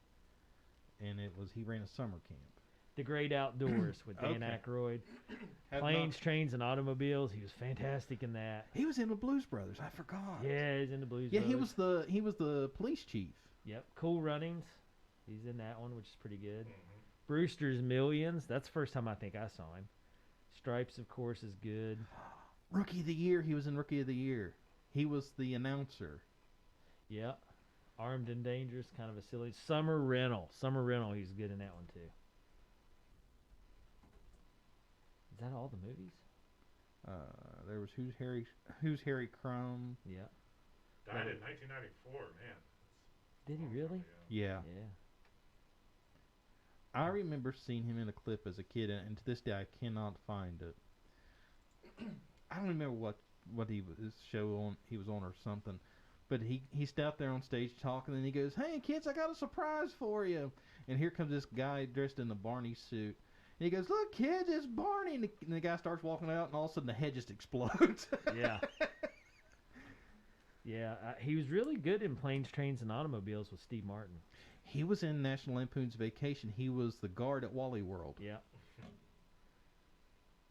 And he ran a summer camp. The Great Outdoors with Dan Okay. Aykroyd. Have Planes, not- Trains, and Automobiles. He was fantastic in that. He was in the Blues Brothers. I forgot. Yeah, he's in the Blues Yeah, Brothers. he was the police chief. Yep. Cool Runnings. He's in that one, which is pretty good. Mm-hmm. Brewster's Millions. That's the first time I think I saw him. Stripes, of course, is good. Rookie of the Year. He was in Rookie of the Year. He was the announcer. Yep. Armed and Dangerous, kind of a silly. Summer Rental. He's good in that one too. Is that all the movies? There was Who's Harry Crumb. Yep. Died in 1994, man. Did he really? Yeah. Yeah. I remember seeing him in a clip as a kid, and to this day I cannot find it. I don't remember what he was he was on or something, but he stepped there on stage talking, and he goes, "Hey kids, I got a surprise for you!" And here comes this guy dressed in the Barney suit, and he goes, "Look kids, it's Barney!" And the guy starts walking out, and all of a sudden the head just explodes. Yeah. Yeah. He was really good in Planes, Trains, and Automobiles with Steve Martin. He was in National Lampoon's Vacation. He was the guard at Wally World. Yeah.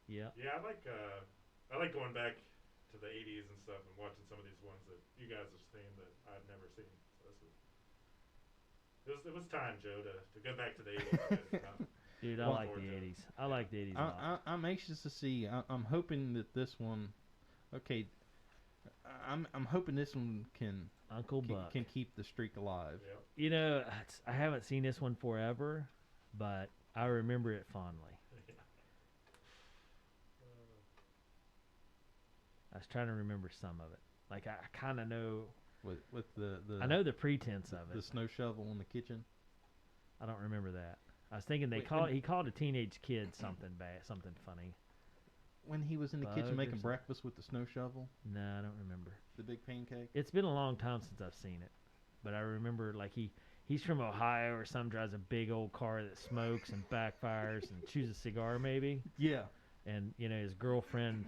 Yeah. Yeah, I like going back to the 80s and stuff and watching some of these ones that you guys have seen that I've never seen. So it was time, Joe, to go back to the 80s. Dude, I Well, like the 80s. I like the 80s a lot. I'm anxious to see. I'm hoping that this one. Okay. I'm hoping this one can Uncle Buck. can keep the streak alive. Yep. You know, I haven't seen this one forever, but I remember it fondly. I was trying to remember some of it. Like I kind of know. With the I know the pretense of the it. snow shovel in the kitchen. I don't remember that. I was thinking Wait, he called a teenage kid something bad, something funny. When he was in the Bug kitchen or making something. breakfast with the snow shovel, No, I don't remember. the big pancake. It's been a long time since I've seen it, but I remember like he's from Ohio or some drives a big old car that smokes and backfires and chews a cigar maybe, Yeah. and you know his girlfriend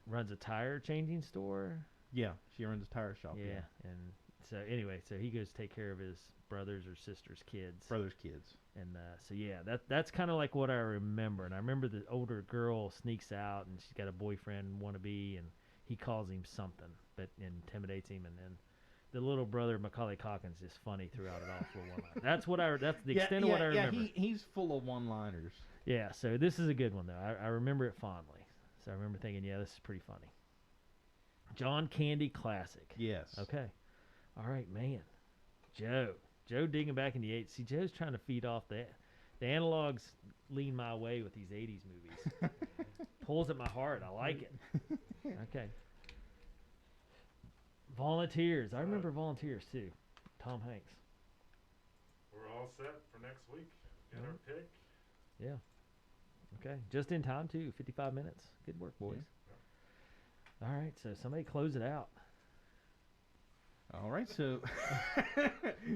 runs a tire changing store. Yeah. She runs a tire shop. Yeah, and so anyway, so he goes take care of his brothers or sisters' kids. Brothers' kids. And so yeah, that's kind of like what I remember. And I remember the older girl sneaks out and she's got a boyfriend wannabe, and he calls him something, but intimidates him, and then the little brother Macaulay Culkin's just funny throughout it all for one line. That's the extent of what I remember. Yeah, he's full of one-liners. Yeah, so this is a good one though. I remember it fondly. So I remember thinking, yeah, this is pretty funny. John Candy classic. Yes. Okay. All right, man. Joe digging back in the 80s. See, Joe's trying to feed off the analogs lean my way with these 80s movies. Pulls at my heart. I like it. Okay. Volunteers. I remember Volunteers too. Tom Hanks. We're all set for next week. Got our pick. Yeah. Okay. Just in time too. 55 minutes. Good work, boys. Yeah. All right. So somebody close it out. All right, so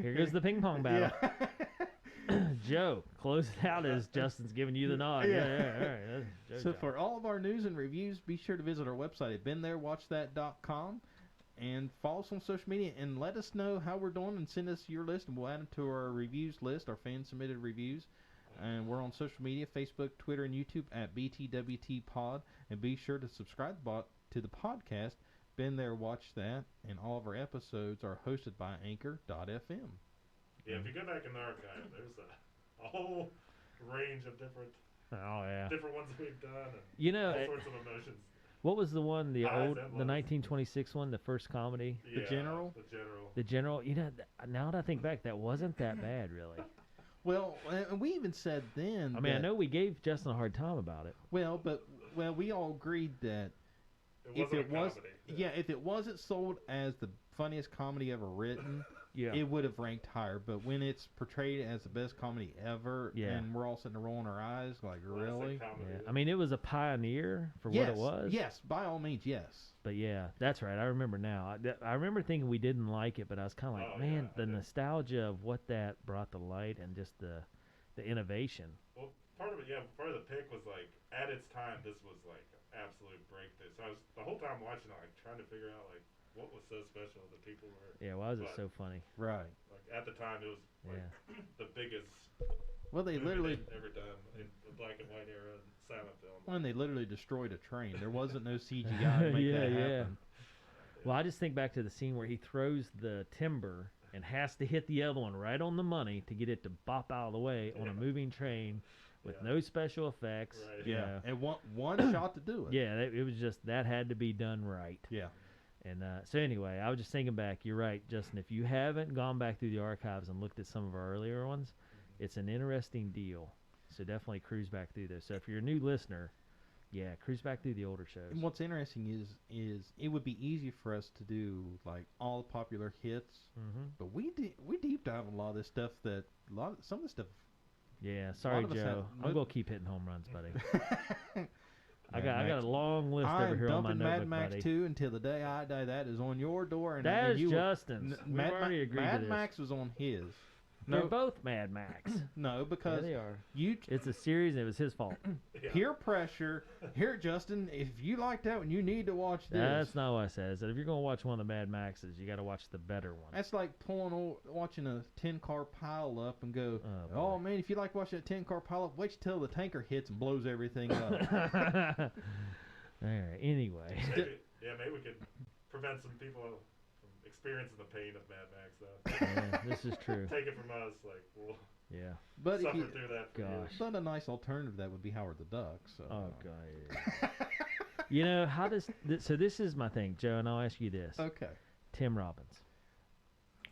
Here goes the ping pong battle. Joe, close it out as Justin's giving you the nod. Yeah, all right. That's So Joe. for all of our news and reviews, be sure to visit our website at beentherewatchthat.com and follow us on social media and let us know how we're doing and send us your list and we'll add them to our reviews list, our fan-submitted reviews. And we're on social media, Facebook, Twitter, and YouTube at BTWTPod. And be sure to subscribe to the podcast, Been There, Watch That, and all of our episodes are hosted by Anchor.fm. Yeah, if you go back in the archive, there's a whole range of different ones we've done and You know, all sorts of emotions. what was the one, the Highs old, and the lows. 1926 one, the first comedy? Yeah, General? The General. You know, now that I think back, that wasn't that bad, really. Well, and we even said then I mean, I that, know we gave Justin a hard time about it. well, we all agreed that if It it wasn't was, a comedy. yeah, if it wasn't sold as the funniest comedy ever written, Yeah. it would have ranked higher. But when it's portrayed as the best comedy ever, Yeah. and we're all sitting there rolling our eyes like, Classic really? comedy. Yeah. I mean, it was a pioneer for Yes, what it was. yes, by all means, yes. But yeah, that's right. I remember now. I remember thinking we didn't like it, but I was kind of like, Oh, man, yeah, I the did. nostalgia of what that brought to light and just the innovation. Well, part of the pick was like, at its time, this was like an absolute breakthrough. So I was, the whole time watching it, like, trying to figure out, like, what was so special that people were, Yeah, why is it But- so funny? Right. like, at the time, it was, like, Yeah. the biggest Well, they movie literally, they'd ever done in the black and white era silent film. when they literally destroyed a train, there wasn't no CGI to make Yeah, that yeah. happen. Well, I just think back to the scene where he throws the timber and has to hit the other one right on the money to get it to bop out of the way on a Yeah. moving train with Yeah. no special effects. Right. you Yeah, know. and one shot to do it. Yeah, it was just that had to be done right. Yeah. And so anyway, I was just thinking back. You're right, Justin. If you haven't gone back through the archives and looked at some of our earlier ones, it's an interesting deal. So definitely cruise back through those. So if you're a new listener, yeah, cruise back through the older shows. And what's interesting is it would be easy for us to do like all the popular hits, Mm-hmm. but we deep dive a lot of this stuff some of the stuff. Yeah, sorry, of us Joe. have- I'm gonna keep hitting home runs, buddy. I Mad got a long list over I'm here on my dumping notebook, Mad Max buddy. 2 until the day I die. That is on your door, and That is you Justin's. We've Mad, already agreed to Mad this. Max was on his. They're No, both Mad Max. no, Yeah, because they are. you It's a series, and it was his fault. Yeah. peer pressure. Here, Justin, if you like that one, you need to watch this. That's not what I said. I said if you're gonna watch one of the Mad Maxes, you got to watch the better one. That's like watching a 10-car pile up and go, Oh, oh boy. man, if you like watching a 10-car pile up, wait till the tanker hits and blows everything up. All right. Anyway. Maybe we could prevent some people from experiencing the pain of Mad Max, though. Yeah, this is true. Take it from us, like, we'll But if suffer you, through that for Gosh. years. but a nice alternative to that would be Howard the Duck. So. Oh god. You know how does so this is my thing, Joe, and I'll ask you this: Okay. Tim Robbins,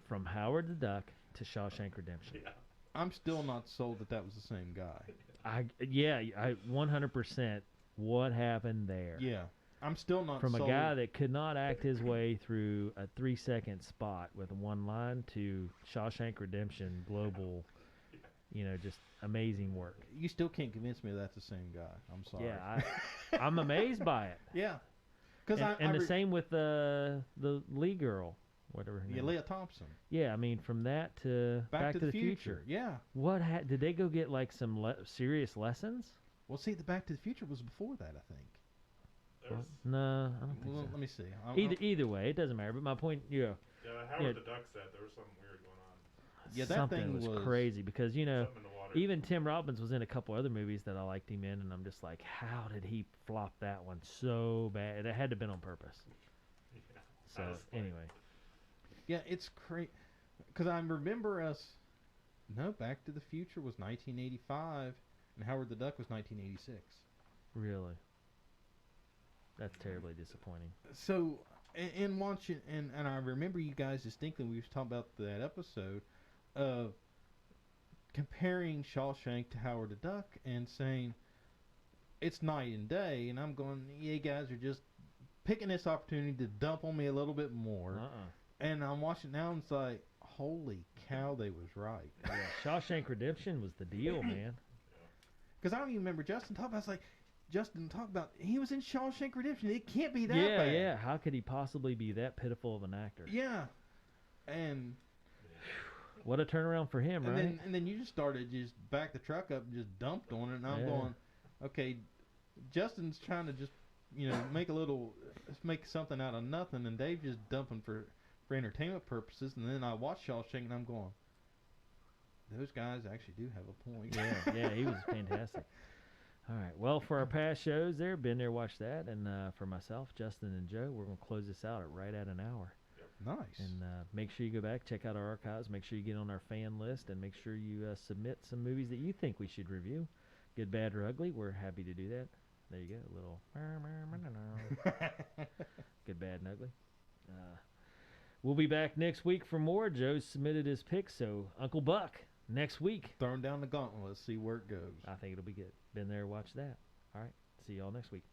from Howard the Duck to Shawshank Redemption. Yeah. I'm still not sold that was the same guy. I 100%. What happened there? Yeah. I'm still not From sold. a guy that could not act his way through a 3-second spot with one line to Shawshank Redemption global, just amazing work. You still can't convince me that's the same guy. I'm sorry. Yeah, I'm amazed by it. Yeah. Because And the same with the Lee girl, whatever her Yeah, name. Leah Thompson. Yeah, I mean from that to Back to the Future. Yeah. What did they go get like some serious lessons? Well, see, the Back to the Future was before that, I think. There's, No, I don't think Well, so. let me see. Either way, it doesn't matter. But my point, Howard Yeah. the Duck said there was something weird going on. Yeah, that something thing was was- crazy because Something in the water. even Tim Robbins was in a couple other movies that I liked him in, and I'm just like, how did he flop that one so bad? It had to have been on purpose. Yeah. So I was like, anyway, Yeah, it's crazy. Because I remember us. No, Back to the Future was 1985, and Howard the Duck was 1986. Really? That's terribly disappointing. So, and watching, and I remember you guys distinctly. We was talking about that episode of comparing Shawshank to Howard the Duck and saying it's night and day. And I'm going, you guys are just picking this opportunity to dump on me a little bit more. And I'm watching now, and it's like, holy cow, they was right. Yeah, Shawshank Redemption was the deal, man. Because I don't even remember Justin talking about. It's like Justin talked about he was in Shawshank Redemption. It can't be that bad. Yeah. How could he possibly be that pitiful of an actor? Yeah, and what a turnaround for him, right? And then you just started just back the truck up and just dumped on it, and I'm going, okay, Justin's trying to just make something out of nothing, and Dave just dumping for entertainment purposes. And then I watched Shawshank, and I'm going, those guys actually do have a point. Yeah, he was fantastic. All right, well, for our past shows there, been there, watch that, and for myself, Justin, and Joe, we're going to close this out right at an hour. Nice. And make sure you go back, check out our archives, make sure you get on our fan list, and make sure you submit some movies that you think we should review. Good, bad, or ugly, we're happy to do that. There you go, a little good, bad, and ugly. We'll be back next week for more. Joe submitted his pick, so Uncle Buck, next week. Throwing down the gauntlet, let's see where it goes. I think it'll be good. Been there, watch that. All right, see y'all next week.